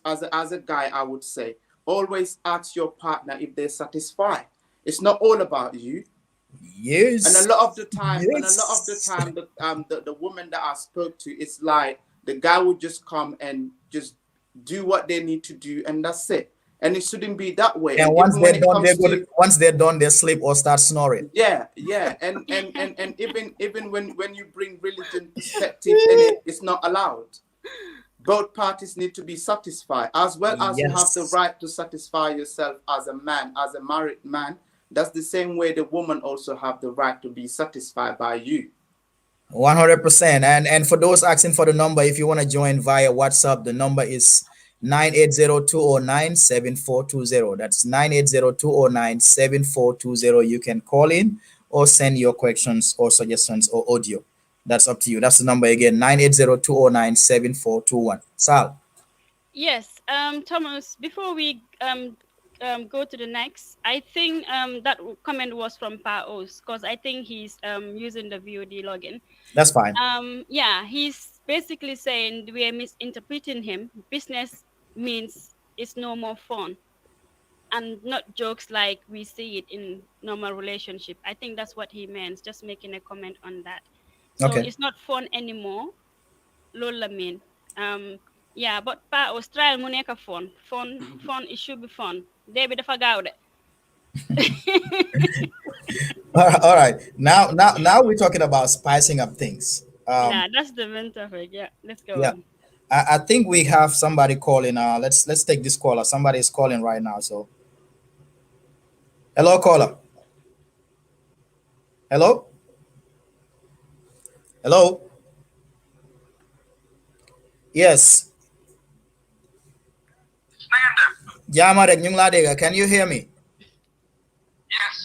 [SPEAKER 3] as a guy, I would say, always ask your partner if they're satisfied. It's not all about you. And a
[SPEAKER 2] Yes.
[SPEAKER 3] lot of the time,
[SPEAKER 2] Yes.
[SPEAKER 3] the woman that I spoke to, it's like the guy would just come and just do what they need to do, and that's it. And it shouldn't be that way.
[SPEAKER 2] And
[SPEAKER 3] And
[SPEAKER 2] once
[SPEAKER 3] even when
[SPEAKER 2] they're
[SPEAKER 3] it
[SPEAKER 2] done,
[SPEAKER 3] comes to,
[SPEAKER 2] once they're done, they sleep or start snoring.
[SPEAKER 3] yeah, yeah, and even when you bring religion perspective in it, it's not allowed. Both parties need to be satisfied, as well as you have the
[SPEAKER 2] Yes.
[SPEAKER 3] right to satisfy yourself as a man, as a married man. That's the same way the woman also have the right to be satisfied by you.
[SPEAKER 2] 100%. And for those asking for the number, if you want to join via WhatsApp, the number is 980-209-7420. That's 980-209-7420. You can call in or send your questions or suggestions or audio. That's up to you. That's the number again, 980-209-7421. Sal.
[SPEAKER 4] Yes, Thomas, before we go to the next, I think that comment was from Paos, because I think he's using the VOD login.
[SPEAKER 2] That's fine.
[SPEAKER 4] Yeah, he's basically saying we are misinterpreting him. Business means it's no more fun, and not jokes like we see it in normal relationship. I think that's what he means, just making a comment on that. So
[SPEAKER 2] Okay.
[SPEAKER 4] it's not fun anymore. Lola mean. Um, Yeah, but pa Australia mu nekk phone it should be fun. Day bi dafa gaaw de.
[SPEAKER 2] All right. Now we're talking about spicing up things.
[SPEAKER 4] Yeah, that's the main topic. Yeah, let's go
[SPEAKER 2] Yeah.
[SPEAKER 4] on.
[SPEAKER 2] I think we have somebody calling. Let's take this caller. Somebody is calling right now. So, hello, caller. Hello, hello. Yes. Jama rek ñu ngi laa dégg. Can you hear me?
[SPEAKER 5] Yes.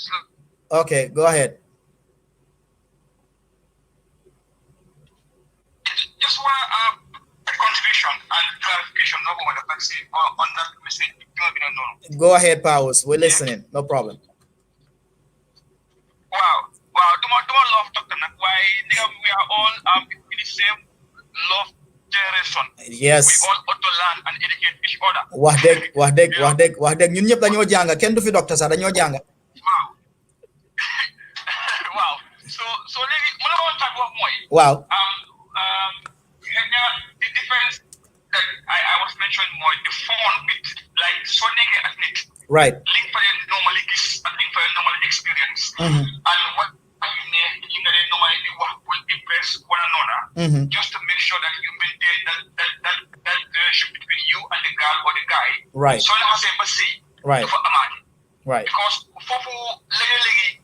[SPEAKER 2] Okay, go ahead.
[SPEAKER 5] Just want a contribution and clarification on the vaccine on that message.
[SPEAKER 2] Go ahead, Powers. We're listening. No problem.
[SPEAKER 5] Wow. Do more love doctor. Why we are all in the same love generation.
[SPEAKER 2] Yes.
[SPEAKER 5] We all ought to learn and educate each other.
[SPEAKER 2] wax dëgg ñun ñëpp dañoo jàng kenn du fi docteur sax dañoo jàng.
[SPEAKER 5] Wow. Wow. So léegi mu la woon tàgg wax mooy.
[SPEAKER 2] Waaw.
[SPEAKER 5] The difference that I was mentioning more the phone with like so naked at it.
[SPEAKER 2] Right.
[SPEAKER 5] Link for the normally gis and link for the normal experience. And what you normally will impress one another just to make sure that you maintain that relationship between you and the girl or the guy.
[SPEAKER 2] Right.
[SPEAKER 5] So I say but see.
[SPEAKER 2] Right.
[SPEAKER 5] For Amadi.
[SPEAKER 2] Right.
[SPEAKER 5] Because for legi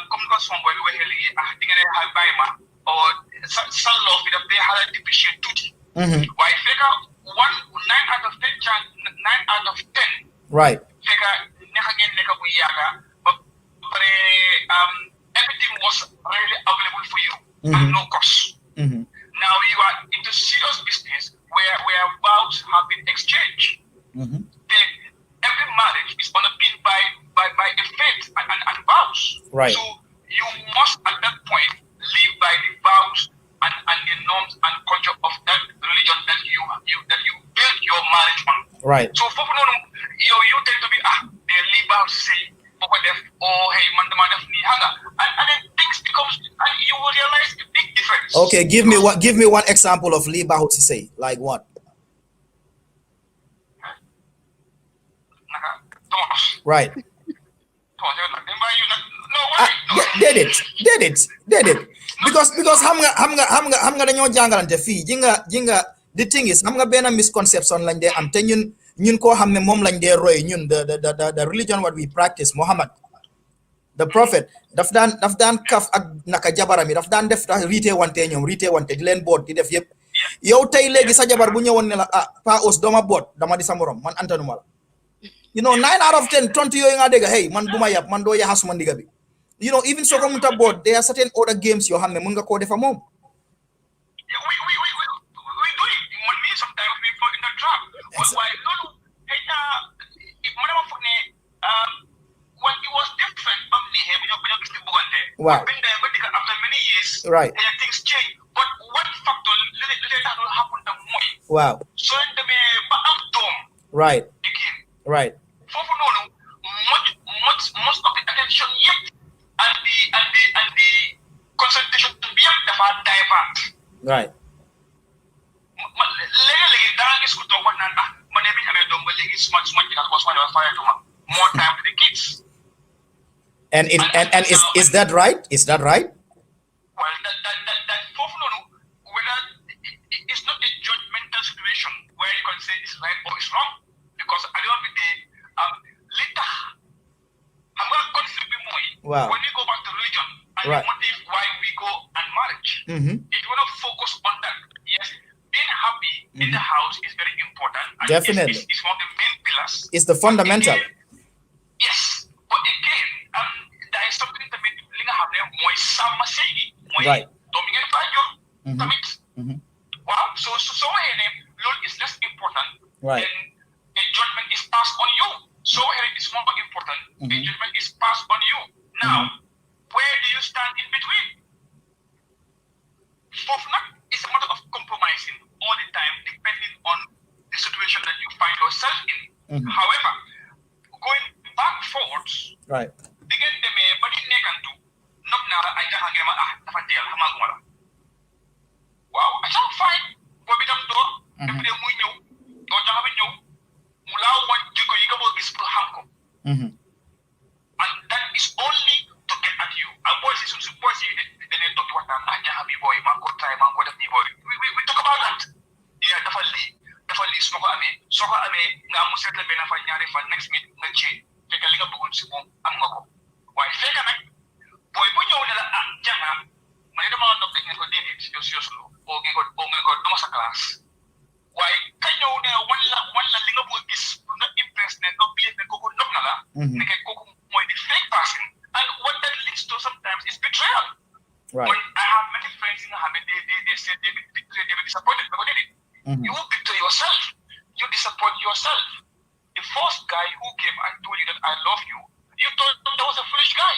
[SPEAKER 5] comme ko son boy we legi dinga have bayma or some love with a they had a depreciate tutti. Why figure 9 out of 10 chance 9 out of 10.
[SPEAKER 2] Right.
[SPEAKER 5] Figure but everything was really available for you at no cost. Now you are into serious business where vows have been exchanged. Every marriage is underpinned by a faith and vows.
[SPEAKER 2] Right.
[SPEAKER 5] So you must at that point live by the vows and the norms and culture of that religion that you build your marriage on.
[SPEAKER 2] Right.
[SPEAKER 5] So for you tend to be they live out say oh hey man and then things becomes and you will realize the big difference.
[SPEAKER 2] Okay, give me one example of liba how to say like what? Right. Did it because xam nga dañoo jàngalante fii ji nga the thing is xam nga benn misconception lañ dee am te ñun koo xam ne moom lañ dee roy ñun the religion what we practice Muhammad the prophet daf daan kaf ak naka jabaram yi daf daan def riite wante di leen boot di def yëpp yow tey léegi sa jabar bu ñëwoon ne la pa os dooma boot dama di sa morom man antanuma la 9 out of 10 tontu yooyu nga dégg hey man bu ma yab man doo yaxasuma ndiga bi even so ko muta boot there are certain other games yoo xam ne mun nga koo defa moom
[SPEAKER 5] we do it when me sometimes we fall in the trap. Why no when it was different
[SPEAKER 2] wow.
[SPEAKER 5] After many years
[SPEAKER 2] right
[SPEAKER 5] things change but one factor later happen the more
[SPEAKER 2] wow
[SPEAKER 5] so the
[SPEAKER 2] right
[SPEAKER 5] again
[SPEAKER 2] right
[SPEAKER 5] most of the attention yet and the concentration to be divert
[SPEAKER 2] right
[SPEAKER 5] more time for the kids.
[SPEAKER 2] And is that right? Is that right?
[SPEAKER 5] Well, that whether it's not a judgmental situation where you can say it's right or it's wrong, because at the end of the day, later, I'm going to consider more.
[SPEAKER 2] Wow.
[SPEAKER 5] When you go back to religion and
[SPEAKER 2] right.
[SPEAKER 5] the motive why we go and marriage, if you want to focus on that, yes, being happy in the house is very important. And
[SPEAKER 2] definitely.
[SPEAKER 5] It's one of the main pillars.
[SPEAKER 2] It's the fundamental.
[SPEAKER 5] Yes, but again, there is something that makes
[SPEAKER 2] right.
[SPEAKER 5] Wow, so Lord is less important.
[SPEAKER 2] Right.
[SPEAKER 5] Then a judgment is passed on you. So it is more important. A judgment is passed on you. Now, where do you stand in between? It's a matter of compromising all the time, depending on the situation that you find yourself in. However, going back forwards,
[SPEAKER 2] right.
[SPEAKER 5] Begin the me, but it nekantu. Not now, I can't get my Wow, I can't find what we don't do. If they And that is only to get at you. And boys, then they talk about happy boy, mango time, mango that boy. We talk about that. Yeah, definitely. Definitely, soko ame, nga mo settle bena fa nyari fa next meet nga change. Feka linga bugun si mo am nga ko. Why feka nak? Boy bu ñew na la janga, man dama nok tek ko dédit yo solo. O ngi ko dama sa class. Why ka ñew ne wala li nga bu gis na impress ne no believe ne ko nok na la. Ne kay ko moy the fake person. And what that leads to sometimes is betrayal.
[SPEAKER 2] Right.
[SPEAKER 5] When I have many friends in Hamid, they say they be disappointed because they did. You betray yourself. You disappoint yourself. The first guy who came and told you that I love you, you thought that was a foolish guy.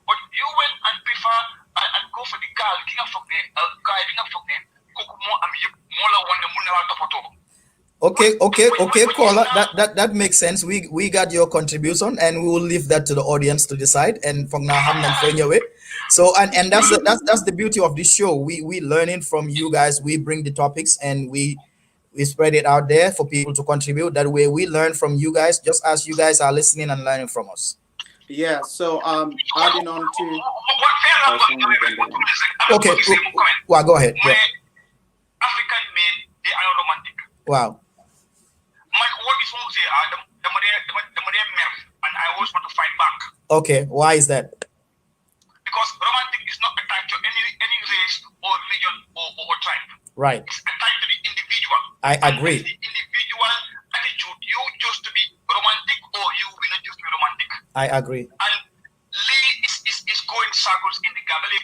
[SPEAKER 5] But you went and prefer and go for the girl, king of guy, king of kukumo am you mola one munala topoto.
[SPEAKER 2] Okay, caller. That makes sense. We got your contribution, and we will leave that to the audience to decide. And from now, so and that's the beauty of this show. We learning from you guys. We bring the topics and we spread it out there for people to contribute. That way, we learn from you guys, just as you guys are listening and learning from us.
[SPEAKER 3] Yeah. So adding on to.
[SPEAKER 2] Okay. Well, go ahead. Yeah.
[SPEAKER 5] African men, they are romantic.
[SPEAKER 2] Wow.
[SPEAKER 5] What is wrong say? The men, and I always want to fight back.
[SPEAKER 2] Okay, why is that?
[SPEAKER 5] Because romantic is not attached to any race or religion or tribe.
[SPEAKER 2] Right.
[SPEAKER 5] It's attached to the individual.
[SPEAKER 2] I agree.
[SPEAKER 5] And the individual attitude. You choose to be romantic or you will not choose to be romantic.
[SPEAKER 2] I agree.
[SPEAKER 5] And Lee is going circles in the Gambia,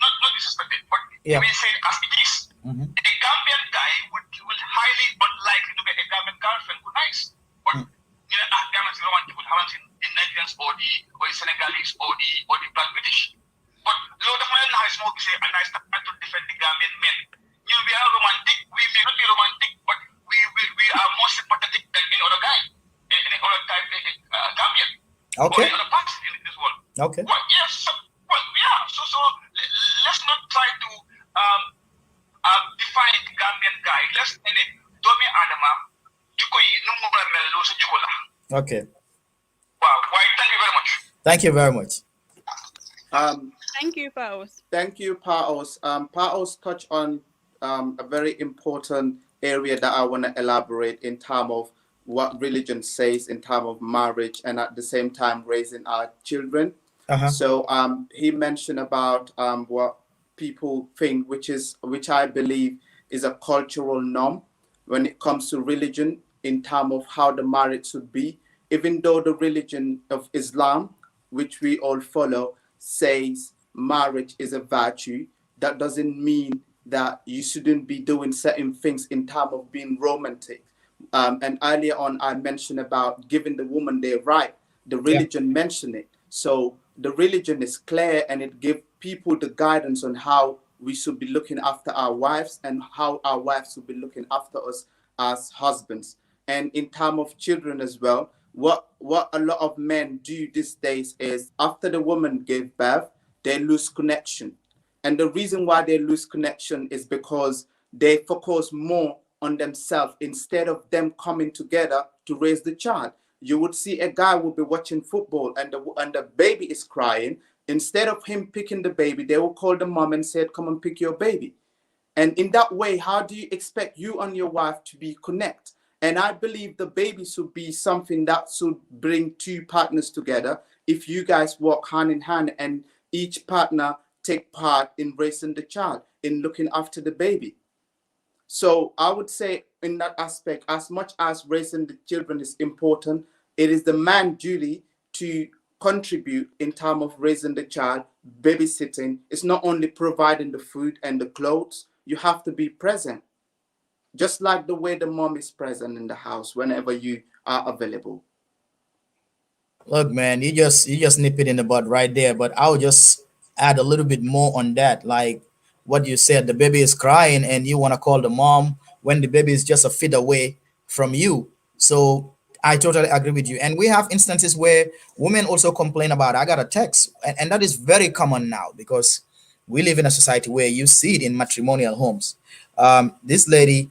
[SPEAKER 5] not disrespected, but we say it as it is. A Gambian guy will highly unlikely to get a Gambian girlfriend who nice. But you know, Gambians romantic would have in Nigerians or the Senegalese or the Black British. But Lord of my life smoke say and I start to defend the Gambian men. You know, we are romantic, we may not be romantic, but we are more sympathetic than any other guy, any other type Gambian.
[SPEAKER 2] Okay.
[SPEAKER 5] Or any other person in this world.
[SPEAKER 2] Okay.
[SPEAKER 5] Well, yes, so let's not try to define the Gambian guy. Let's Domi Adama, Jukoyi, Numura Melo, Jukola.
[SPEAKER 2] Okay.
[SPEAKER 5] Wow, why, thank you very much.
[SPEAKER 2] Thank you very much.
[SPEAKER 4] Thank you, Paos.
[SPEAKER 3] Thank you, Paos. Paos touched on a very important area that I want to elaborate in terms of what religion says in terms of marriage and at the same time raising our children. So he mentioned about what people think, which I believe is a cultural norm when it comes to religion in terms of how the marriage should be. Even though the religion of Islam, which we all follow, says marriage is a virtue, that doesn't mean that you shouldn't be doing certain things in terms of being romantic. And earlier on, I mentioned about giving the woman their right. The religion mentioned it. So the religion is clear and it gives people the guidance on how we should be looking after our wives and how our wives should be looking after us as husbands. And in terms of children as well, what a lot of men do these days is after the woman gave birth, they lose connection. And the reason why they lose connection is because they focus more on themselves instead of them coming together to raise the child. You would see a guy will be watching football and the baby is crying. Instead of him picking the baby, they will call the mom and say, come and pick your baby. And in that way, how do you expect you and your wife to be connect? And I believe the baby should be something that should bring two partners together. If you guys work hand in hand and each partner take part in raising the child, in looking after the baby. So I would say in that aspect, as much as raising the children is important, it is the man's duty to contribute in terms of raising the child, babysitting. It's not only providing the food and the clothes, you have to be present. Just like the way the mom is present in the house whenever you are available.
[SPEAKER 2] Look, man, you just nip it in the bud right there. But I'll just add a little bit more on that. Like what you said, the baby is crying and you want to call the mom when the baby is just a feet away from you. So I totally agree with you. And we have instances where women also complain about, I got a text. And that is very common now because we live in a society where you see it in matrimonial homes. This lady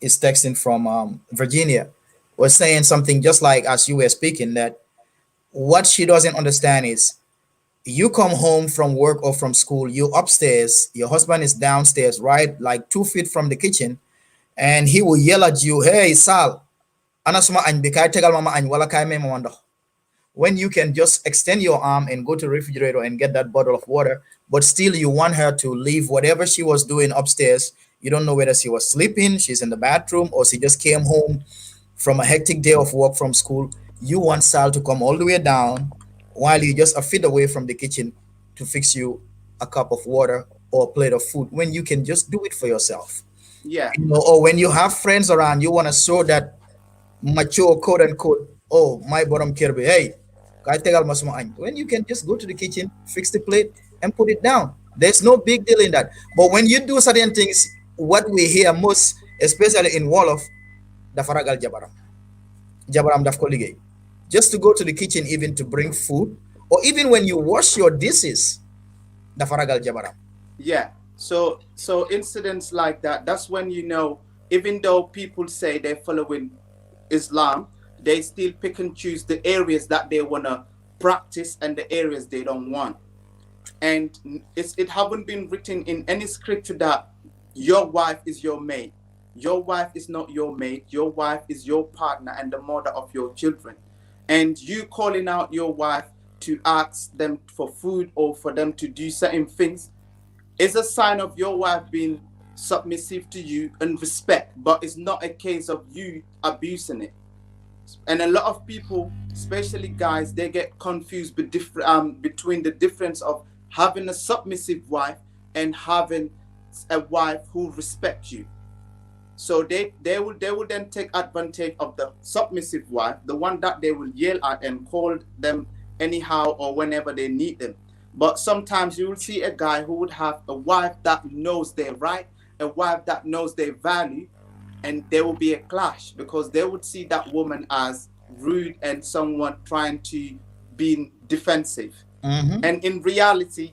[SPEAKER 2] is texting from Virginia, was saying something just like as you were speaking, that what she doesn't understand is you come home from work or from school, you upstairs, your husband is downstairs, right? Like 2 feet from the kitchen, and he will yell at you, "Hey, Sal, anasuma any bi kay tegal mama any wala kay may mama ndox." When you can just extend your arm and go to the refrigerator and get that bottle of water, but still you want her to leave whatever she was doing upstairs. You don't know whether she was sleeping, she's in the bathroom, or she just came home from a hectic day of work from school. You want Sal to come all the way down while you just a feet away from the kitchen to fix you a cup of water or a plate of food when you can just do it for yourself.
[SPEAKER 3] Yeah.
[SPEAKER 2] You know, or when you have friends around, you want to show that mature quote unquote, oh, my bottom kirby, hey, kaya tegal mo suma añ. When you can just go to the kitchen, fix the plate, and put it down. There's no big deal in that. But when you do certain things, what we hear most, especially in Wolof, dafa ragal jabaram. Jabaram daf ko liggéey. Just to go to the kitchen, even to bring food, or even when you wash your dishes, dafa ragal jabaram.
[SPEAKER 3] Yeah. So incidents like that, that's when you know, even though people say they're following Islam, they still pick and choose the areas that they wanna practice and the areas they don't want. And it haven't been written in any scripture that your wife is your mate. Your wife is not your mate. Your wife is your partner and the mother of your children. And you calling out your wife to ask them for food or for them to do certain things is a sign of your wife being submissive to you and respect, but it's not a case of you abusing it. And a lot of people, especially guys, they get confused between the difference of having a submissive wife and having a wife who respects you. So they will then take advantage of the submissive wife, the one that they will yell at and call them anyhow or whenever they need them. But sometimes you will see a guy who would have a wife that knows their right, a wife that knows their value, and there will be a clash because they would see that woman as rude and someone trying to be defensive. And in reality,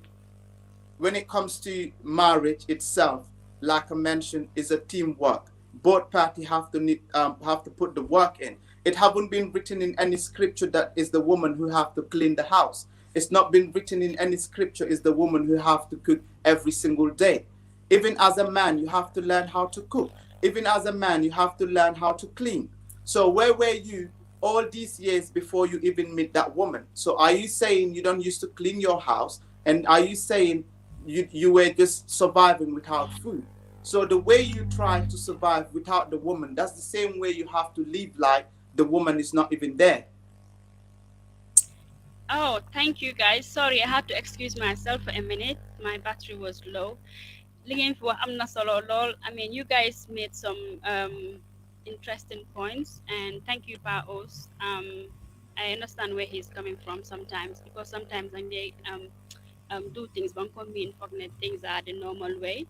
[SPEAKER 3] when it comes to marriage itself, like I mentioned, is a teamwork. Both parties have to put the work in. It haven't been written in any scripture that is the woman who have to clean the house. It's not been written in any scripture is the woman who have to cook every single day. Even as a man, you have to learn how to cook. Even as a man, you have to learn how to clean. So where were you all these years before you even meet that woman? So are you saying you don't used to clean your house? And are you saying you were just surviving without food? So the way you try to survive without the woman, that's the same way you have to live like the woman is not even there.
[SPEAKER 4] Oh, thank you guys. Sorry, I had to excuse myself for a minute. My battery was low. Looking for Amna Solo lol. I mean, you guys made some interesting points, and thank you, Paos. I understand where he's coming from sometimes because sometimes when they do things, one can mean things are the normal way,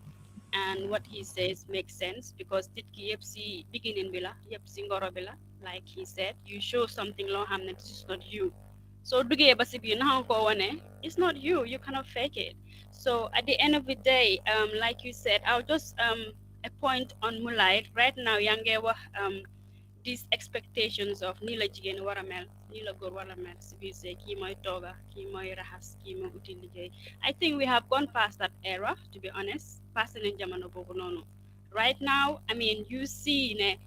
[SPEAKER 4] and what he says makes sense because did KFC beginning bila, yep, singoro bila, like he said, you show something long ham that it's not you. So it's not you. You cannot fake it. So at the end of the day, like you said, I'll just a point on Mulai right now. Yange these expectations of nila jigen waramel, nila gor waramel. Sibise ki moy toga, ki moy rahas, ki moy uti ligay. I think we have gone past that era. To be honest, past in jamano bobu nono. Right now, I mean, you see ne.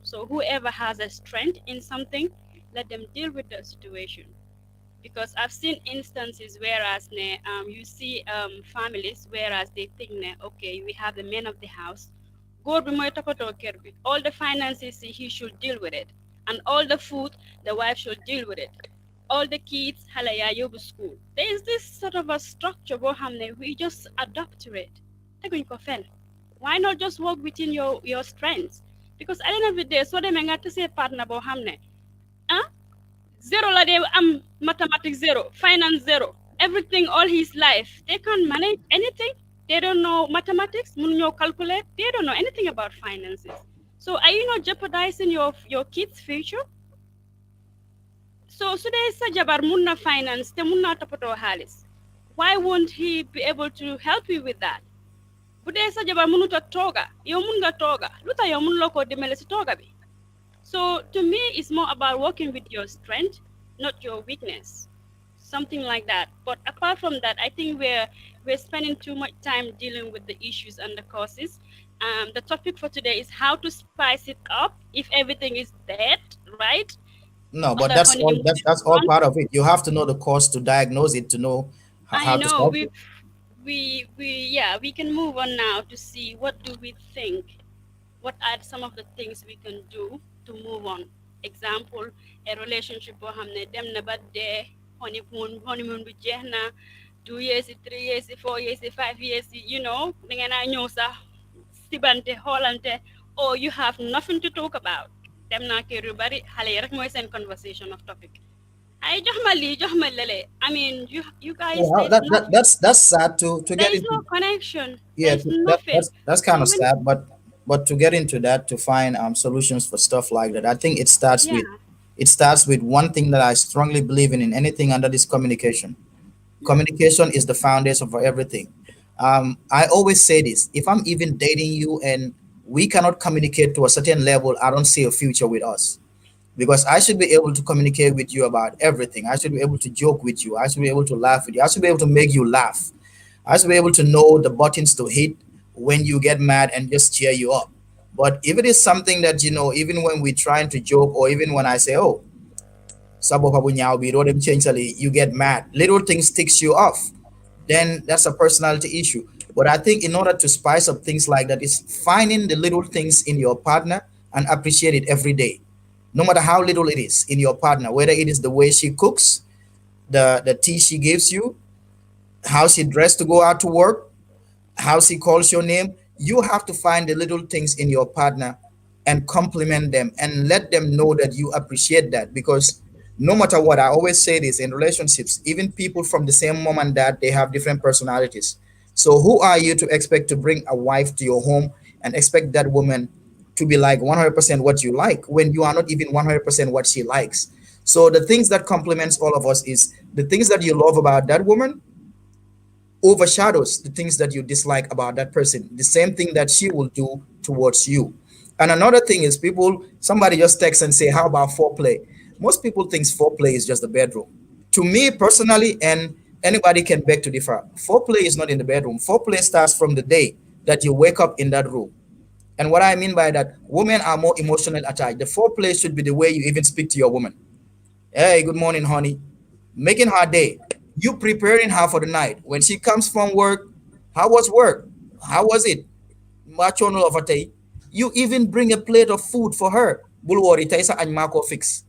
[SPEAKER 4] So whoever has a strength in something, let them deal with the situation. Because I've seen instances whereas you see families whereas they think okay, we have the man of the house, all the finances he should deal with it, and all the food the wife should deal with it, all the kids halaya yobu school. There is this sort of a structure we just adapt to it. Why not just work within your strengths? Because at the end of the day, so they may to say partner bo hamne. Zero la de mathematics zero, finance zero, everything all his life. They can't manage anything. They don't know mathematics, munyo calculate, they don't know anything about finances. So are you not jeopardizing your kids' future? So there is a jabar munna finance, te munna tapato halis. Why won't he be able to help you with that? bu dee sa jabar mënut a tooga yow mun nga tooga lu tax yow mënuloo koo dimbale si tooga bi. So to me, it's more about working with your strength, not your weakness, something like that. But apart from that, I think we're spending too much time dealing with the issues and the causes. The topic for today is how to spice it up if everything is dead, right?
[SPEAKER 2] No,
[SPEAKER 4] On
[SPEAKER 2] but
[SPEAKER 4] the
[SPEAKER 2] that's all.
[SPEAKER 4] honeymoon
[SPEAKER 2] That's all
[SPEAKER 4] front.
[SPEAKER 2] part of it. You have to know the cause to diagnose it to know
[SPEAKER 4] I
[SPEAKER 2] how to
[SPEAKER 4] know
[SPEAKER 2] solve it.
[SPEAKER 4] we can move on now to see what do we think. What are some of the things we can do to move on? Example, a relationship boo xam ne dem na ba dee honeymoon bi jeex na 2 years 3 years 4 years 5 years you know da ngeen a ñëw sax sibante xoolante or you have nothing to talk about dem naa kër yu bari xale yi rek mooy seen conversation of topic ay jox ma lii jox ma lele. I mean you guys
[SPEAKER 2] Well,
[SPEAKER 4] there's nothing,
[SPEAKER 2] that's sad to
[SPEAKER 4] there
[SPEAKER 2] get
[SPEAKER 4] is no
[SPEAKER 2] into.
[SPEAKER 4] connection,
[SPEAKER 2] Yeah,
[SPEAKER 4] there's nothing.
[SPEAKER 2] that's
[SPEAKER 4] So
[SPEAKER 2] kind of
[SPEAKER 4] when
[SPEAKER 2] sad. But to get into that, to find solutions for stuff like that, I think
[SPEAKER 4] yeah
[SPEAKER 2] it starts with one thing that I strongly believe in anything under this communication.
[SPEAKER 3] Yeah.
[SPEAKER 2] Communication is the foundation for everything. I always say this: if I'm even dating you and we cannot communicate to a certain level, I don't see a future with us, because I should be able to communicate with you about everything. I should be able to joke with you. I should be able to laugh with you. I should be able to make you laugh. I should be able to know the buttons to hit when you get mad and just cheer you up. But if it is something that, even when we're trying to joke, or even when I say, "Oh, sabo pa bu ñaaw bi, doo dem change sali," you get mad. Little things ticks you off. Then that's a personality issue. But I think in order to spice up things like that is finding the little things in your partner and appreciate it every day, no matter how little it is in your partner, whether it is the way she cooks, the tea she gives you, how she dressed to go out to work, how she calls your name. You have to find the little things in your partner and compliment them and let them know that you appreciate that. Because no matter what, I always say this in relationships, even people from the same mom and dad, they have different personalities. So who are you to expect to bring a wife to your home and expect that woman to be like 100% what you like when you are not even 100% what she likes? So the things that complements all of us is the things that you love about that woman overshadows the things that you dislike about that person. The same thing that she will do towards you. And another thing is somebody just text and say, how about foreplay? Most people think foreplay is just the bedroom. To me personally, and anybody can beg to differ, foreplay is not in the bedroom. Foreplay starts from the day that you wake up in that room. And what I mean by that, women are more emotional attached. The foreplay should be the way you even speak to your woman. Hey, good morning, honey. Making her day. You preparing her for the night. When she comes from work, how was work? How was it? Macho no of a. You even bring a plate of food for her. Bulwari taisa and Marco fix.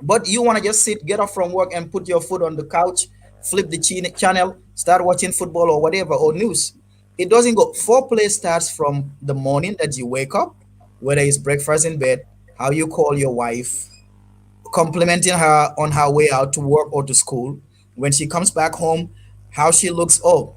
[SPEAKER 2] But you want to just sit, get off from work and put your foot on the couch, flip the channel, start watching football or whatever, or news. It doesn't go. Foreplay starts from the morning that you wake up, whether it's breakfast in bed, how you call your wife, complimenting her on her way out to work or to school. When she comes back home, how she looks. Oh,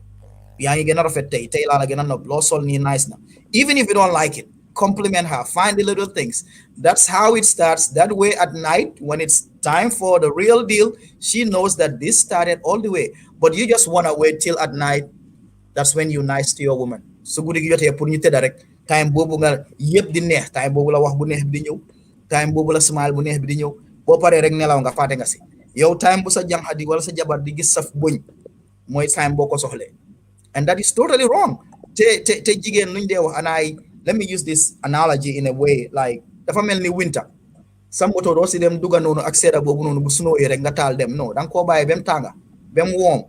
[SPEAKER 2] yang ngi gën a rafet tey laa la gën a nopp loo sol nii nice na. Even if you don't like it, compliment her, find the little things. That's how it starts. That way at night, when it's time for the real deal, she knows that this started all the way. But you just want to wait till at night. That's when you nice to your woman. So guddi gi jotee pour ñu tëdda rek, time boobu nga yëpp di neex, time boobu la wax bu neex bi di ñëw, time boobu la smile bu neex bi di ñëw. Boo paree rek nelaw nga fàtte nga si. Yow time bu sa janxa di wala sa jabar di gis saf bëñ mooy time boo ko soxlee. And that is totally wrong. Te jigéen luñ dee wax, and let me use this analogy in a way like dafa mel ni winter. Sa moto doo si dem dugga noonu ak sedda boobu noonu bu snow yi rek nga taal dem. No, danga koo bàyyi bem tànga bem warm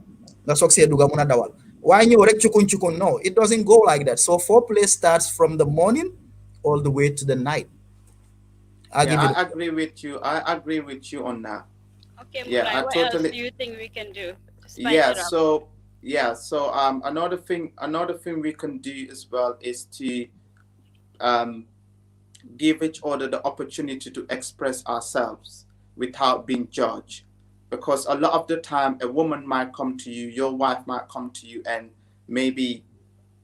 [SPEAKER 2] nga soog see dugga mun a dawal. Waaye ñëw rek cukun. No, it doesn't go like that. So foreplay starts from the morning all the way to the night.
[SPEAKER 3] I agree with you. I agree with you on that.
[SPEAKER 4] Okay,
[SPEAKER 3] Yeah,
[SPEAKER 4] Mulai,
[SPEAKER 3] I
[SPEAKER 4] what else
[SPEAKER 3] totally.
[SPEAKER 4] do you think we can do to spice
[SPEAKER 3] Yeah.
[SPEAKER 4] it up?
[SPEAKER 3] So another thing we can do as well is to um give each other the opportunity to express ourselves without being judged. Because a lot of the time, a woman might come to you, your wife might come to you, and maybe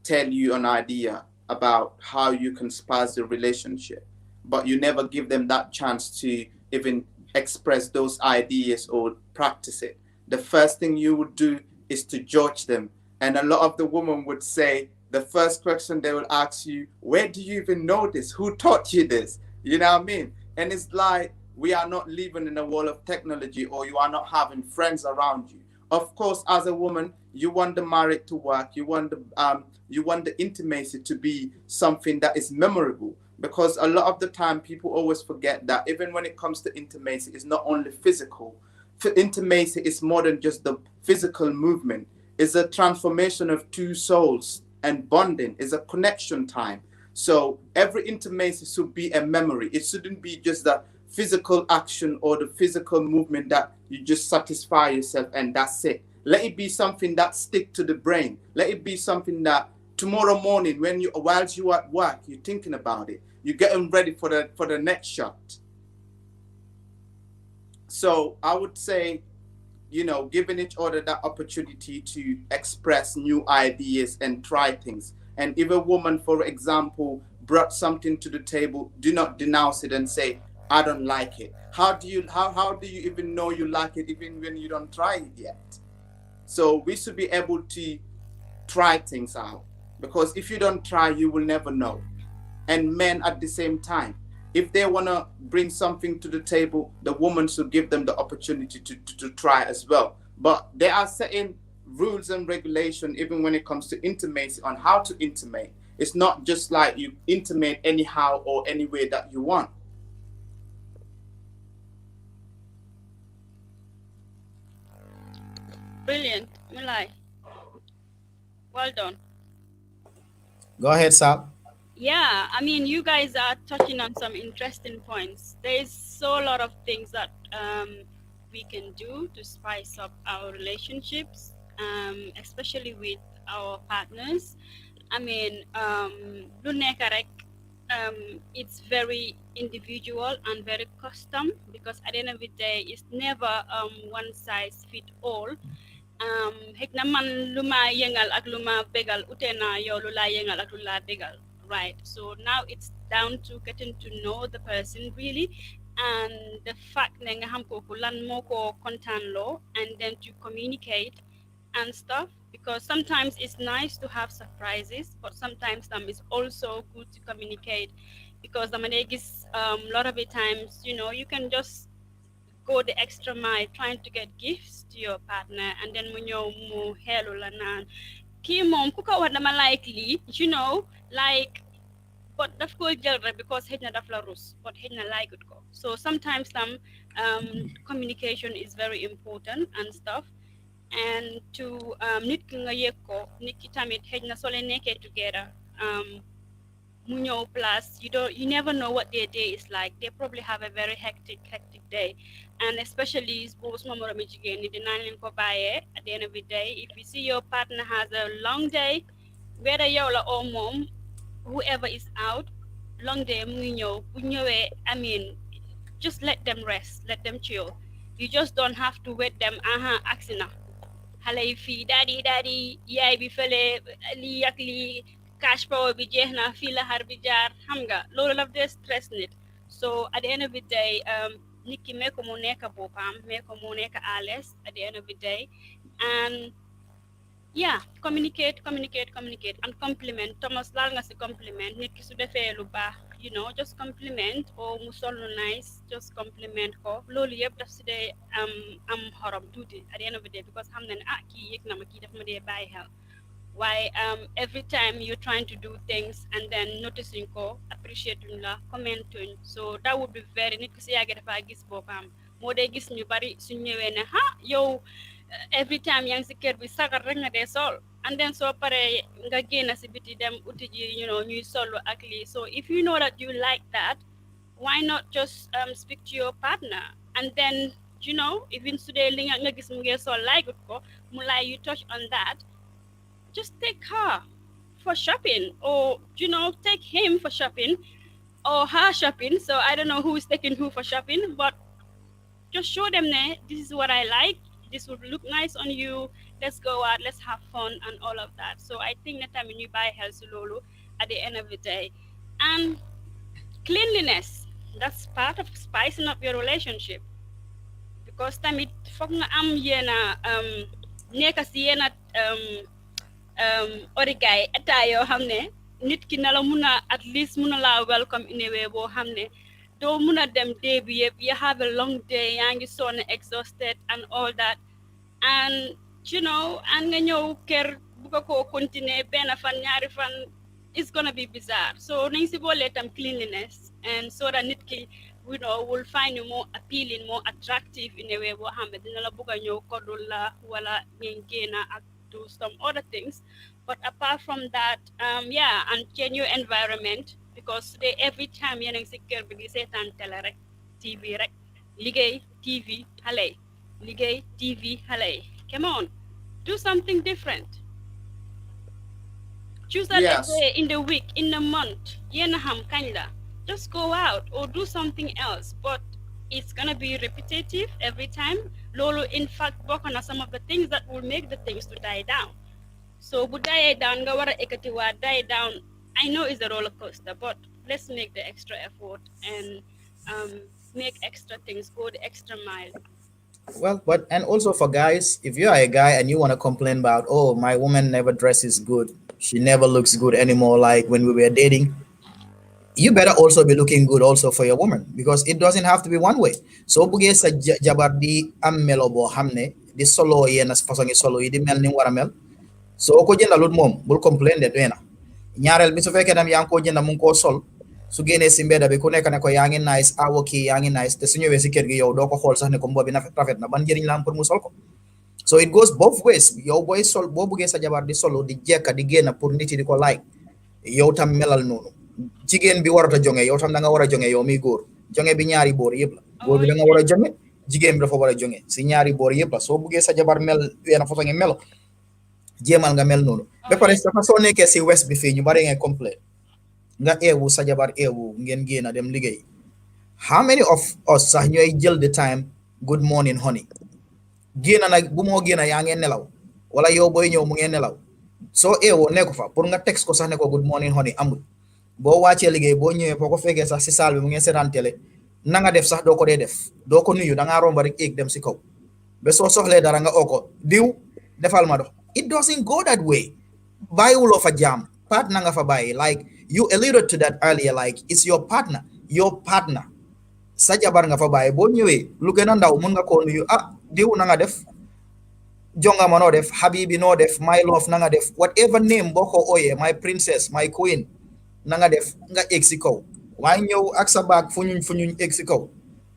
[SPEAKER 3] tell you an idea about how you can spice the relationship, but you never give them that chance to even express those ideas or practice it. The first thing you would do is to judge them. And a lot of the women would say the first question they will ask you, where do you even know this? Who taught you this? You know what I mean? And it's like we are not living in a world of technology, or you are not having friends around you. Of course, as a woman, you want the marriage to work. You want the intimacy to be something that is memorable. Because a lot of the time, people always forget that even when it comes to intimacy, it's not only physical. Intimacy is more than just the physical movement. It's a transformation of two souls, and bonding is a connection time. So every intimacy should be a memory. It shouldn't be just that physical action or the physical movement that you just satisfy yourself and that's it. Let it be something that stick to the brain. Let it be something that tomorrow morning, whilst you at work, you're thinking about it. You're getting ready for the next shot. So I would say, giving each other that opportunity to express new ideas and try things. And if a woman, for example, brought something to the table, do not denounce it and say, I don't like it. How do you even know you like it even when you don't try it yet? So we should be able to try things out, because if you don't try, you will never know. And men at the same time, if they want to bring something to the table, the woman should give them the opportunity to try as well. But there are certain rules and regulation, even when it comes to intimacy, on how to intimate. It's not just like you intimate anyhow or any way that you want.
[SPEAKER 4] Brilliant, Mulai. Well done.
[SPEAKER 2] Go ahead, Sall.
[SPEAKER 4] Yeah, I mean, you guys are touching on some interesting points. There's so a lot of things that we can do to spice up our relationships, especially with our partners. I mean, it's very individual and very custom, because at the end of the day, it's never one size fit all. Xëy na man lu ma yëngal ak lu ma bégal ute na yow lu la yëngal ak lu la bégal, right? So now it's down to getting to know the person really, and the fact that nga xam kooku lan moo ko kontaan loo, and then to communicate and stuff, because sometimes it's nice to have surprises, but sometimes it's also good to communicate, because the manegis a lot of the times, you can just go the extra mile trying to get gifts to your partner, and then when you're more hello la nan ki mom ku ko war dama like li, like, but daf ko jël rek because xëj na daf la rus, but xëj na like it ko. So sometimes communication is very important and stuff, and to nit ki nga yëg ko, nit ki tamit xëj na soo leen nekkee together, mu ñëw plus you never know what their day is like. They probably have a very hectic day, and especially boobu suma moromi jigéen ñi dinaa leen ko bàyyee. At the end of the day, if you see your partner has a long day, whether yow la or moom, whoever is out, long day mu ngi ñëw bu ñëwee, I mean, just let them rest, let them chill. You just don't have to wait them agsi na xale yi fii daddy yaay bi fële lii ak lii cash power bi jeex na fii la xar bi jaar, xam nga loolu daf dee stress nit. So at the end of the day, nit ki mee ko mu nekk boppam, mee ko mu nekk à l'aise at the end of the day, and yeah, communicate and compliment. Thomas laal nga si compliment. Nit ki su defee lu baax, just compliment, or mu sol lu nice, just compliment ko. Loolu yëpp daf si dee am xorom tuuti at the end of the day, because xam na ne kii yëg na ma, kii daf ma dee bàyyi xel. Why every time you're trying to do things and then noticing ko, appreciating la, commenting, so that would be very nit ki si yàgg dafa gis boppam. Moo dee gis ñu bari su ñëwee ne yow every time yaa ngi si kër bi sagar rek nga dee sol, and then soo paree nga génn si biti dem uti ji ñuy solu ak lii. So if you know that you like that, why not just speak to your partner, and then even su dee li nga gis mu ngi sol like ko mu lay you touch on that, just take her for shopping, or take him for shopping, or her shopping. So I don't know who is taking who for shopping, but just show them that this is what I like, this would look nice on you, let's go out, let's have fun and all of that. So I think that time you buy healthy lolo at the end of the day. And cleanliness, that's part of spicing up your relationship, because tamit foog nga am yena nekk si yena origay état yoo xam ne nit ki na la mun a at least mun a laa welcome in a way boo xam ne doo mun a dem day bi yëpp you have a long day yaa ngi sonn exhausted and all that and and nga ñëw kër bu ko continuer benn fan ñaari fan it's gonna be bizarre so nañ si boole tam cleanliness and so that nit ki will find you more appealing more attractive in a way boo xam ne dina la bugg a ñëw kodul la wala ngeen génn ak do some other things but apart from that and change your environment because today every time yéen a ngi si kër bi di seetaan télé rek TV rek liggéey TV xale yi liggéey TV xale yi come on do something different choose a day in the week in the month yéen a xam kañ la just go out or do something else but it's gonna be repetitive every time lolo in fact bokk na some of the things that will make the things to die down so bu die down nga war a ekati waa die down I know it's a roller coaster but let's make the extra effort and make extra things go the extra mile.
[SPEAKER 2] Well, but and also for guys, if you are a guy and you want to complain about, oh, my woman never dresses good, she never looks good anymore like when we were dating, you better also be looking good also for your woman because it doesn't have to be one way. So buggee sa jabar di am melo boo xam ne di solo yenn façon yi solo yi di mel ni mu war a mel soo ko jëndalut moom bul complain de doy na ñaareel bi su fekkee tam yaa ngi koo jënda mu ngi koo sol su génnee si mbedda bi ku nekk ne ko yaa ngi nice awo kii yaa ngi nice te su ñëwee si kër gi yow doo ko xool sax ne ko mboobi rafet na ban njëriñ la am pour mu sol ko so it goes both ways yow booy sol boo buggee sa jabar di solo di jekka di génn pour nit yi di ko like yow tam melal noonu jigéen bi warata jonge yow tam da nga war a jonge yow mi góor jonge bi ñaari boor yëpp la góor bi da nga war a jonge jigéen bi dafa war a jonge si ñaari boor yëpp la soo buggee sa jabar mel yenn façon ngi melo jéemal nga mel noonu ba pare dafa soo nekkee si west bi fii ñu bari ngay complain nga eewu sa jabar eewu ngeen génn dem liggéey how many of us sax ñooy jël the time good morning honey génn nag bu moo génn yaa ngeen nelaw wala yow booy ñëw mu ngeen nelaw soo eewoo nekku fa pour nga text ko sax ne ko good morning honey amul boo wàccee liggéey boo ñëwee boo ko fekkee sax si saal bi mu ngeen seetaan télé na nga def sax doo ko dee def doo ko nuyu da ngaa romba rek éeg dem si kaw ba soo soxlee dara nga oo ko diw defal ma dox it doesn't go that way bàyyiwuloo fa jaam partner nga fa bàyyi like you alluded to that earlier like it's your partner sa jabar nga fa bàyyi boo ñëwee lu gën a ndaw mun nga koo nuyu diw na nga def jonga ma noo def habibi noo def my love na nga def whatever name boo ko ooyee my princess my queen na nga def nga egg si kaw waaye ñëw ak sa baag fu ñuñ egg si kaw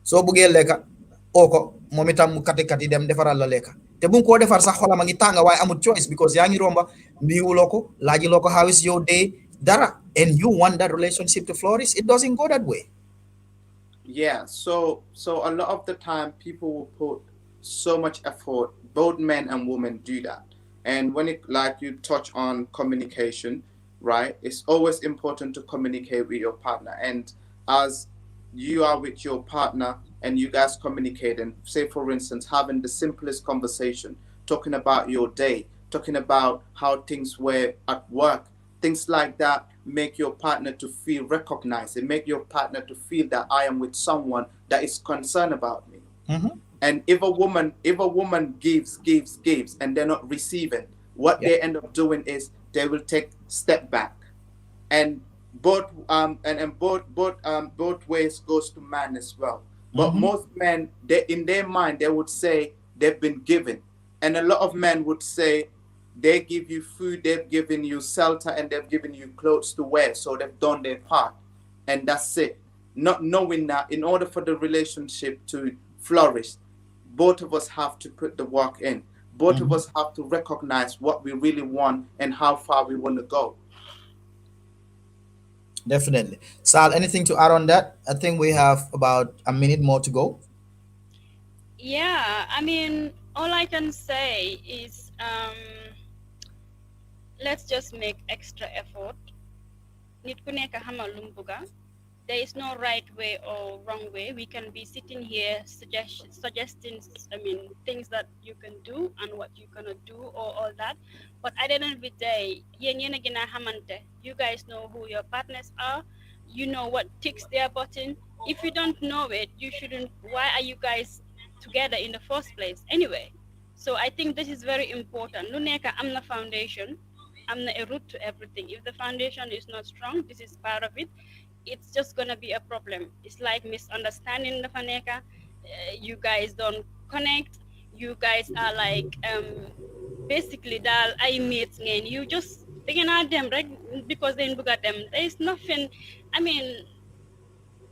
[SPEAKER 2] soo buggee lekka oo ko moom itam mu kati dem defaral la lekka te bu koo defar sax xolam a ngi tànga waaye amul choice because yaa ngi romba mbiiwuloo ko laajiloo ko how is your day dara and you want that relationship to flourish it doesn't go that way.
[SPEAKER 3] Yeah, so a lot of the time people will put so much effort, both men and women do that. And when it, like you touch on communication, right, it's always important to communicate with your partner. And as you are with your partner and you guys communicate, and say for instance having the simplest conversation, talking about your day, talking about how things were at work, things like that, make your partner to feel recognized and make your partner to feel that I am with someone that is concerned about me.
[SPEAKER 2] Mm-hmm.
[SPEAKER 3] And if a woman gives and they're not receiving, what they end up doing is they will take step back. And both ways goes to man as well. But most men, they in their mind they would say they've been given. And a lot of men would say they give you food, they've given you shelter, and they've given you clothes to wear. So they've done their part. And that's it. Not knowing that in order for the relationship to flourish, both of us have to put the work in. Both of us have to recognize what we really want and how far we want to go.
[SPEAKER 2] Definitely. Sal, anything to add on that? I think we have about a minute more to go.
[SPEAKER 4] Yeah, I mean, all I can say is let's just make extra effort. Nit ku nekk xamal lu mu bëgga. There is no right way or wrong way. We can be sitting here suggesting, things that you can do and what you're gonna do or all that. But at the end of the day, you guys know who your partners are. You know what ticks their button. If you don't know it, you shouldn't. Why are you guys together in the first place anyway? So I think this is very important. Lu nekk am na foundation. I'm not a root to everything. If the foundation is not strong, this is part of it. It's just gonna be a problem. It's like misunderstanding the faneka. You guys don't connect. You guys are like basically that I mates again. You just thinking at them right because they look at them. There is nothing. I mean,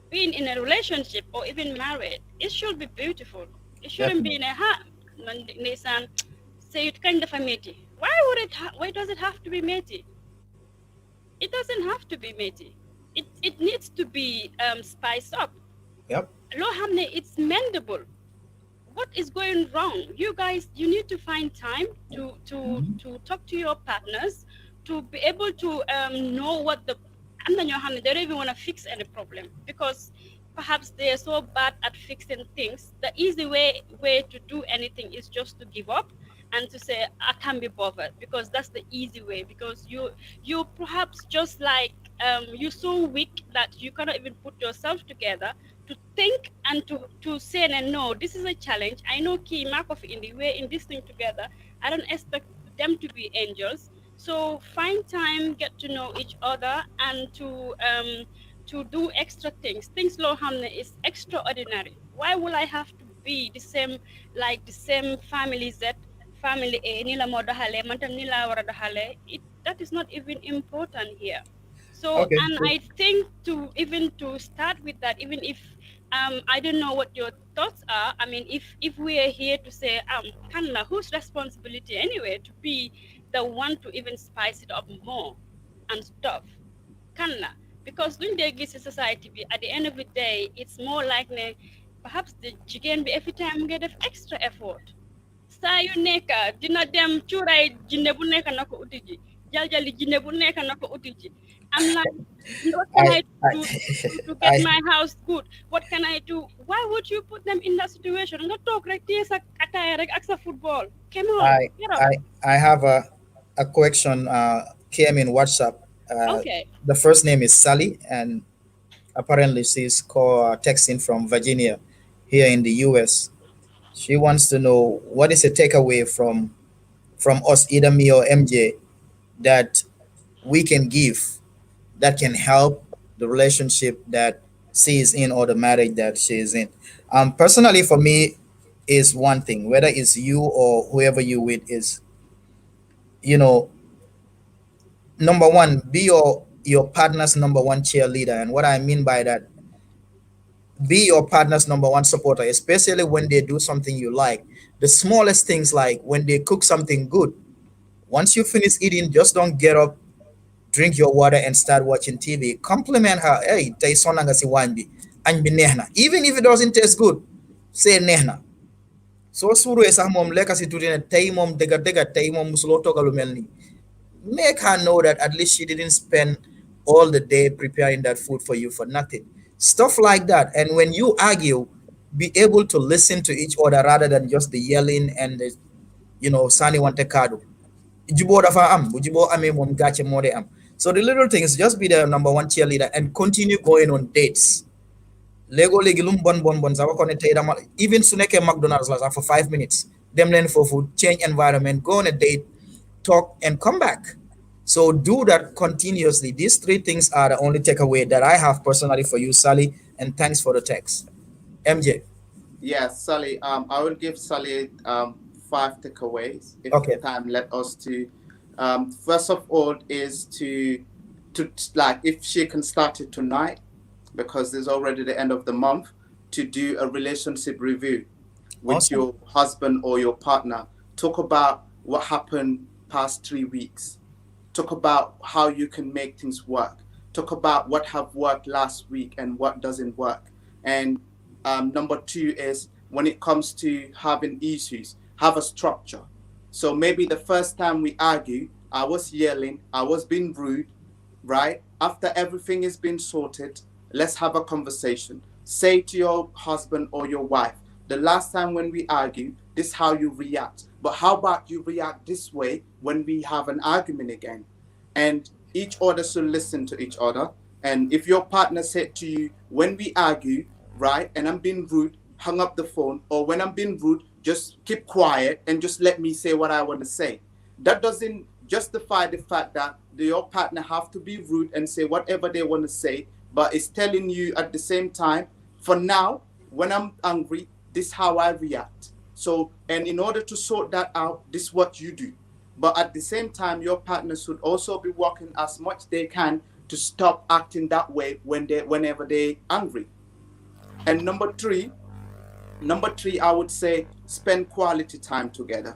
[SPEAKER 4] being in a relationship or even married, it should be beautiful. It shouldn't be
[SPEAKER 2] Definitely.
[SPEAKER 4] in a Nissan say it kind of a matey. Why would it? Why does it have to be matey? It doesn't have to be matey. It needs to be spiced up.
[SPEAKER 2] Yep.
[SPEAKER 4] Lo hamne, it's mendable. What is going wrong? You guys, you need to find time to talk to your partners, to be able to know what the and then they don't even want to fix any problem because perhaps they're so bad at fixing things. The easy way to do anything is just to give up and to say I can't be bothered, because that's the easy way, because you perhaps just like you're so weak that you cannot even put yourself together to think and to say no, this is a challenge. I know key mark of in the way in this thing together. I don't expect them to be angels. So find time, get to know each other, and to do extra things low hamne is extraordinary. Why will I have to be the same, like the same family Z, family A, nila mo dahale, mantam nila wara dahale? That is not even important here. So,
[SPEAKER 2] Okay.
[SPEAKER 4] and I think to even to start with that, even if I don't know what your thoughts are. I mean, if we are here to say Kanla, whose responsibility anyway to be the one to even spice it up more and stuff, Kanla, because when they get society be at the end of the day, it's more likely perhaps the chicken be every time get extra effort. Saa yu nekk dina dem cuuraay jinne bu nekk na ko uti ji jaljali jinne bu nekk na ko uti ji. I'm like, what can I do to get
[SPEAKER 2] I
[SPEAKER 4] my house good? What can I do? Why would you put them in that situation? Nga toog rek téye sa ataaya rek ak sa football. Come on,
[SPEAKER 2] I
[SPEAKER 4] get up.
[SPEAKER 2] I have a question came in WhatsApp.
[SPEAKER 4] Okay.
[SPEAKER 2] The first name is Sally, and apparently she's texting from Virginia, here in the U.S. She wants to know what is a takeaway from us, either me or MJ, that we can give that can help the relationship that she is in or the marriage that she is in. Personally, for me, is one thing. Whether it's you or whoever you with, is, you know, number one, be your partner's number one cheerleader. And what I mean by that, be your partner's number one supporter, especially when they do something you like. The smallest things, like when they cook something good. Once you finish eating, just don't get up, drink your water, and start watching TV. Compliment her. Hey, tay sonanga si wanbi. Añ bi neex. Even if it doesn't taste good, say neex na. Soo suuree sax moom lekka si tuuti ne tey moom dëgga dëgga tey moom musuloo toggalu mel nii. Make her know that at least she didn't spend all the day preparing that food for you for nothing. Stuff like that. And when you argue, be able to listen to each other rather than just the yelling and the, Sani wante kadu. Juboo dafa am, bu juboo amee moom gàcce moo dee am. So the little things, just be the number one cheerleader and continue going on dates. Lego legi lum bon sax ba ko ne tey dama, even su nekkee McDonald's la sax for 5 minutes, dem leen foofu, change environment, go on a date, talk, and come back. So do that continuously. These three things are the only takeaway that I have personally for you, Sally. And thanks for the text. MJ.
[SPEAKER 3] Yeah, Sally. I will give Sally 5 takeaways if
[SPEAKER 2] Okay.
[SPEAKER 3] time let us to. First of all, is to like, if she can start it tonight, because there's already the end of the month, to do a relationship review with
[SPEAKER 2] Awesome.
[SPEAKER 3] your husband or your partner. Talk about what happened past 3 weeks. Talk about how you can make things work. Talk about what have worked last week and what doesn't work. And number 2 is, when it comes to having issues, have a structure. So maybe the first time we argue, I was yelling, I was being rude, right? After everything has been sorted, let's have a conversation. Say to your husband or your wife, the last time when we argue, this is how you react. But how about you react this way when we have an argument again? And each other should listen to each other. And if your partner said to you, when we argue, right, and I'm being rude, hang up the phone, or when I'm being rude, just keep quiet and just let me say what I want to say. That doesn't justify the fact that your partner have to be rude and say whatever they want to say, but it's telling you at the same time, for now, when I'm angry, this is how I react. So, and in order to sort that out, this is what you do. But at the same time, your partner should also be working as much they can to stop acting that way whenever they're angry. And number three, I would say spend quality time together.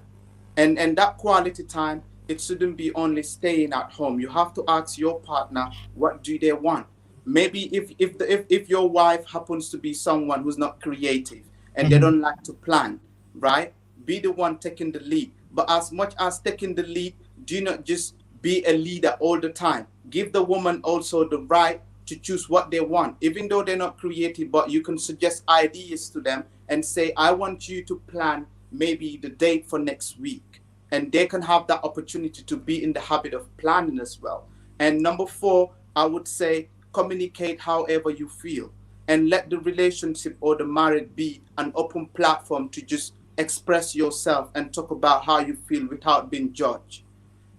[SPEAKER 3] And that quality time, it shouldn't be only staying at home. You have to ask your partner, what do they want? Maybe if your wife happens to be someone who's not creative and they don't like to plan, right? Be the one taking the lead. But as much as taking the lead, do not just be a leader all the time. Give the woman also the right to choose what they want, even though they're not creative, but you can suggest ideas to them and say, I want you to plan maybe the date for next week. And they can have that opportunity to be in the habit of planning as well. And number 4, I would say communicate however you feel and let the relationship or the marriage be an open platform to just express yourself and talk about how you feel without being judged.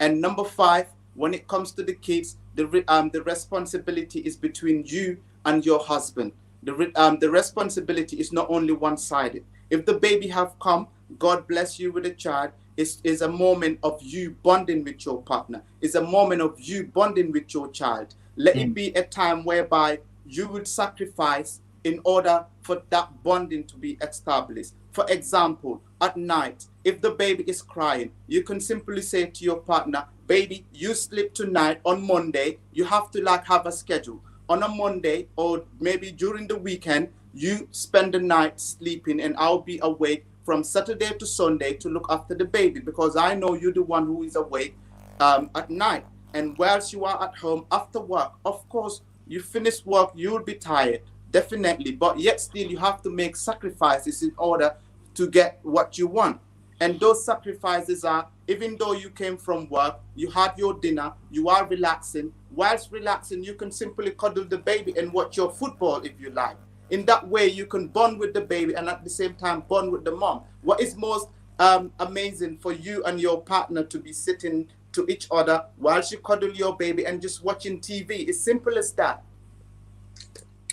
[SPEAKER 3] And number 5, when it comes to the kids, the responsibility is between you and your husband. The responsibility is not only one-sided. If the baby have come, God bless you with a child, is a moment of you bonding with your partner. It's a moment of you bonding with your child. Let it be a time whereby you would sacrifice in order for that bonding to be established. For example, at night, if the baby is crying, you can simply say to your partner, baby, you sleep tonight. On Monday, you have to have a schedule. On a Monday or maybe during the weekend, you spend the night sleeping and I'll be awake from Saturday to Sunday to look after the baby, because I know you're the one who is awake at night. And whilst you are at home after work, of course, you finish work, you'll be tired, definitely. But yet still, you have to make sacrifices in order to get what you want. And those sacrifices are, even though you came from work, you had your dinner, you are relaxing. Whilst relaxing, you can simply cuddle the baby and watch your football if you like. In that way, you can bond with the baby and at the same time bond with the mom. What is most amazing for you and your partner to be sitting to each other whilst you cuddle your baby and just watching TV? It's simple as that.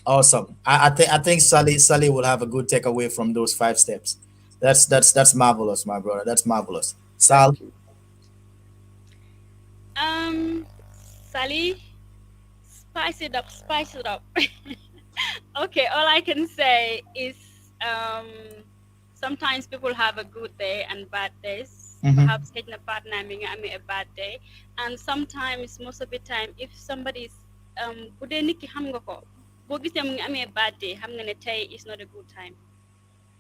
[SPEAKER 2] Awesome. I think Sally will have a good takeaway from those 5 steps. That's marvelous, my brother. That's marvelous. Sal.
[SPEAKER 4] Sally, spice it up, spice it up. Okay, all I can say is sometimes people have a good day and bad days. Perhaps hitting a partner having a bad day, and sometimes most of the time, if somebody's bu dee nit ki xam nga ko boo gisee mu ngi amee bad day, xam nga ne tey is not a good time.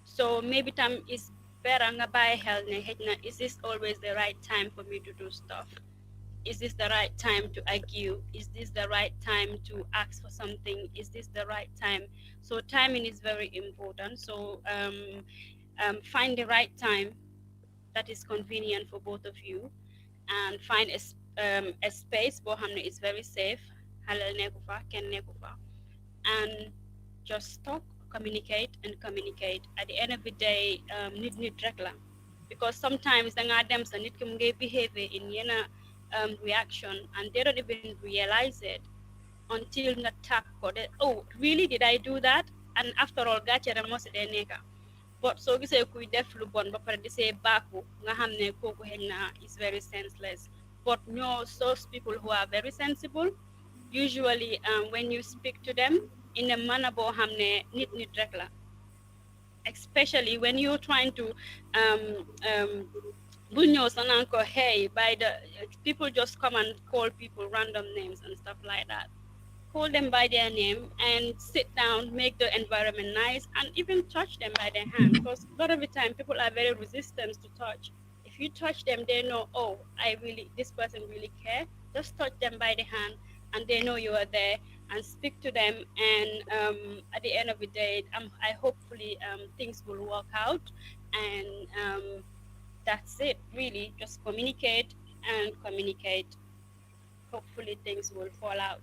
[SPEAKER 4] So maybe time is better nga bàyyi xel ne xëj na, is this always the right time for me to do stuff? Is this the right time to argue? Is this the right time to ask for something? Is this the right time? So timing is very important. So find the right time that is convenient for both of you, and find a space where is very safe, halal nekku fa, ken nekku fa, and just talk, communicate. At the end of the day, nit rek la, because sometimes da nga dem sa nit ki mu ngay behavior in yenna reaction and they don't even realize it until nga tap ko de, oh really, did I do that? And after all, gàcce rek moo si dee nekka. But so gisee kuy def lu bon ba pare di see baaku nga xam ne kooku xëy na is very senseless. But those people who are very sensible, usually when you speak to them in a manner boo xam ne nit rek la, especially when you're trying to hey, people just come and call people random names and stuff like that. Call them by their name and sit down, make the environment nice, and even touch them by their hand, because a lot of the time people are very resistant to touch. If you touch them, they know, oh, this person really care. Just touch them by the hand and they know you are there, and speak to them. And at the end of the day, I hopefully things will work out, and that's it, really. Just communicate. Hopefully things will fall out.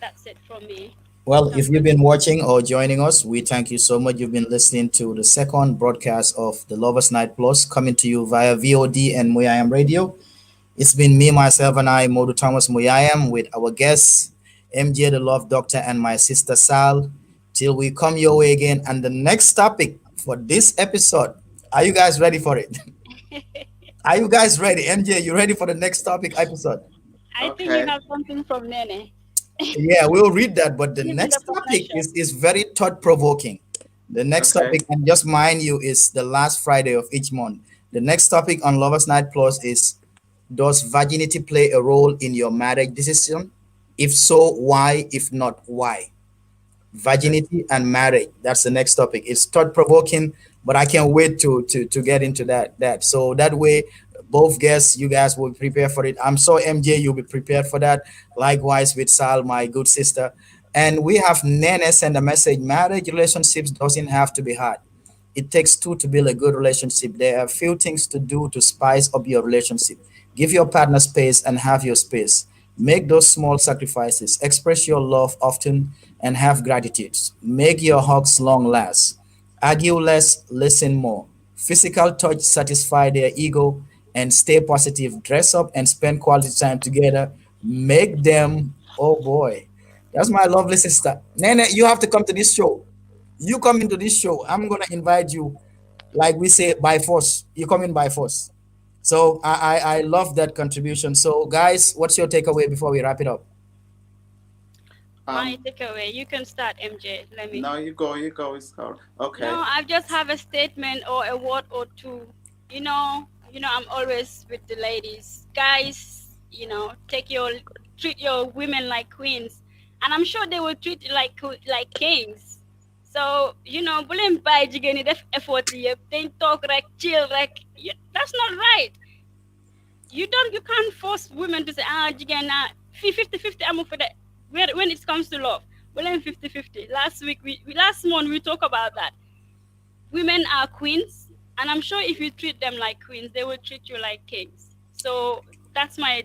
[SPEAKER 4] That's it from me.
[SPEAKER 2] Well, if you've been watching or joining us, we thank you so much. You've been listening to the second broadcast of the Lovers Night Plus, coming to you via VOD and Muyayam Radio. It's been me, myself, and I, Modou Thomas Muyayam, with our guests, MJ, the Love Doctor, and my sister Sal. Till we come your way again. And the next topic for this episode, are you guys ready for it? Are you guys ready? MJ, you ready for the next topic episode?
[SPEAKER 4] I think you
[SPEAKER 3] Okay.
[SPEAKER 4] have something from Nene.
[SPEAKER 2] Yeah, we'll read that. But the
[SPEAKER 4] Give me the
[SPEAKER 2] next topic
[SPEAKER 4] promotion.
[SPEAKER 2] is very thought provoking. The next
[SPEAKER 3] Okay.
[SPEAKER 2] topic, and just mind you, is the last Friday of each month. The next topic on Lovers Night Plus is: does virginity play a role in your marriage decision? If so, why? If not, why?
[SPEAKER 3] Okay.
[SPEAKER 2] Virginity and marriage. That's the next topic. It's thought provoking, but I can't wait to get into that. So that way, both guests, you guys will prepare for it. I'm so MJ, you'll be prepared for that. Likewise with Sal, my good sister. And we have Nene send a message. Marriage relationships doesn't have to be hard. It takes two to build a good relationship. There are a few things to do to spice up your relationship. Give your partner space and have your space. Make those small sacrifices. Express your love often and have gratitude. Make your hugs long last. Argue less, listen more. Physical touch satisfy their ego and stay positive. Dress up and spend quality time together. Make them, oh boy. That's my lovely sister. Nene, you have to come to this show. You come into this show. I'm gonna invite you, like we say, by force. You come in by force. So I love that contribution. So guys, what's your takeaway before we wrap it up?
[SPEAKER 4] My
[SPEAKER 3] Um.
[SPEAKER 4] takeaway. You can start, MJ. Let me.
[SPEAKER 3] Now you go. You go. It's called. Okay.
[SPEAKER 4] No, I just have a statement or a word or two. I'm always with the ladies, guys. Treat your women like queens, and I'm sure they will treat you like kings. So buleen bàyyi jigéen ñi def effort yëpp dañ talk rek chill rek. That's not right. You can't force women to say jigéen na 50-50 amu for that. When it comes to love, buleen 50-50. Last month we talked about that. Women are queens, and I'm sure if you treat them like queens, they will treat you like kings. So that's my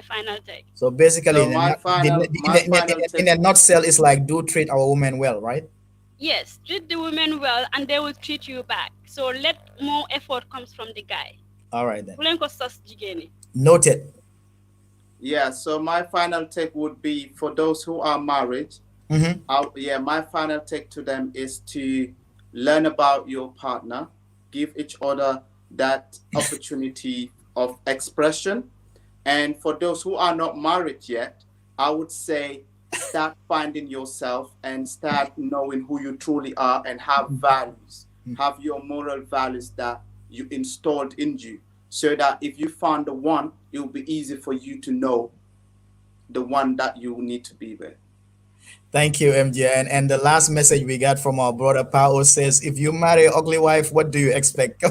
[SPEAKER 4] final take.
[SPEAKER 2] So basically,
[SPEAKER 3] So my final
[SPEAKER 2] in
[SPEAKER 3] take.
[SPEAKER 2] a nutshell, it's like do treat our women well, right?
[SPEAKER 4] Yes, treat the women well, and they will treat you back. So let more effort comes from the guy.
[SPEAKER 2] All right then.
[SPEAKER 4] Buleen ko sas jigéen ñi.
[SPEAKER 2] Noted.
[SPEAKER 3] Yeah. So my final take would be for those who are married.
[SPEAKER 2] Mm-hmm.
[SPEAKER 3] Yeah. My final take to them is to learn about your partner, give each other that opportunity of expression. And for those who are not married yet, I would say start finding yourself and start knowing who you truly are and have values, have your moral values that you installed in you, so that if you found the one, it will be easy for you to know the one that you need to be with.
[SPEAKER 2] Thank you, MJ. And the last message we got from our brother Pao says, if you marry an ugly wife, what do you expect?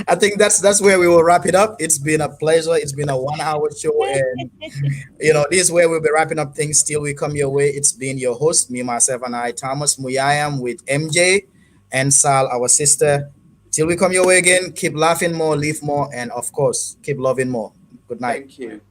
[SPEAKER 2] I think that's where we will wrap it up. It's been a pleasure. It's been a 1 hour show, and this is where we'll be wrapping up things till we come your way. It's been your host, me, myself, and I, Thomas Muyayam, with MJ and Sal, our sister. Till we come your way again, keep laughing more, live more, and of course, keep loving more. Good night.
[SPEAKER 3] Thank you.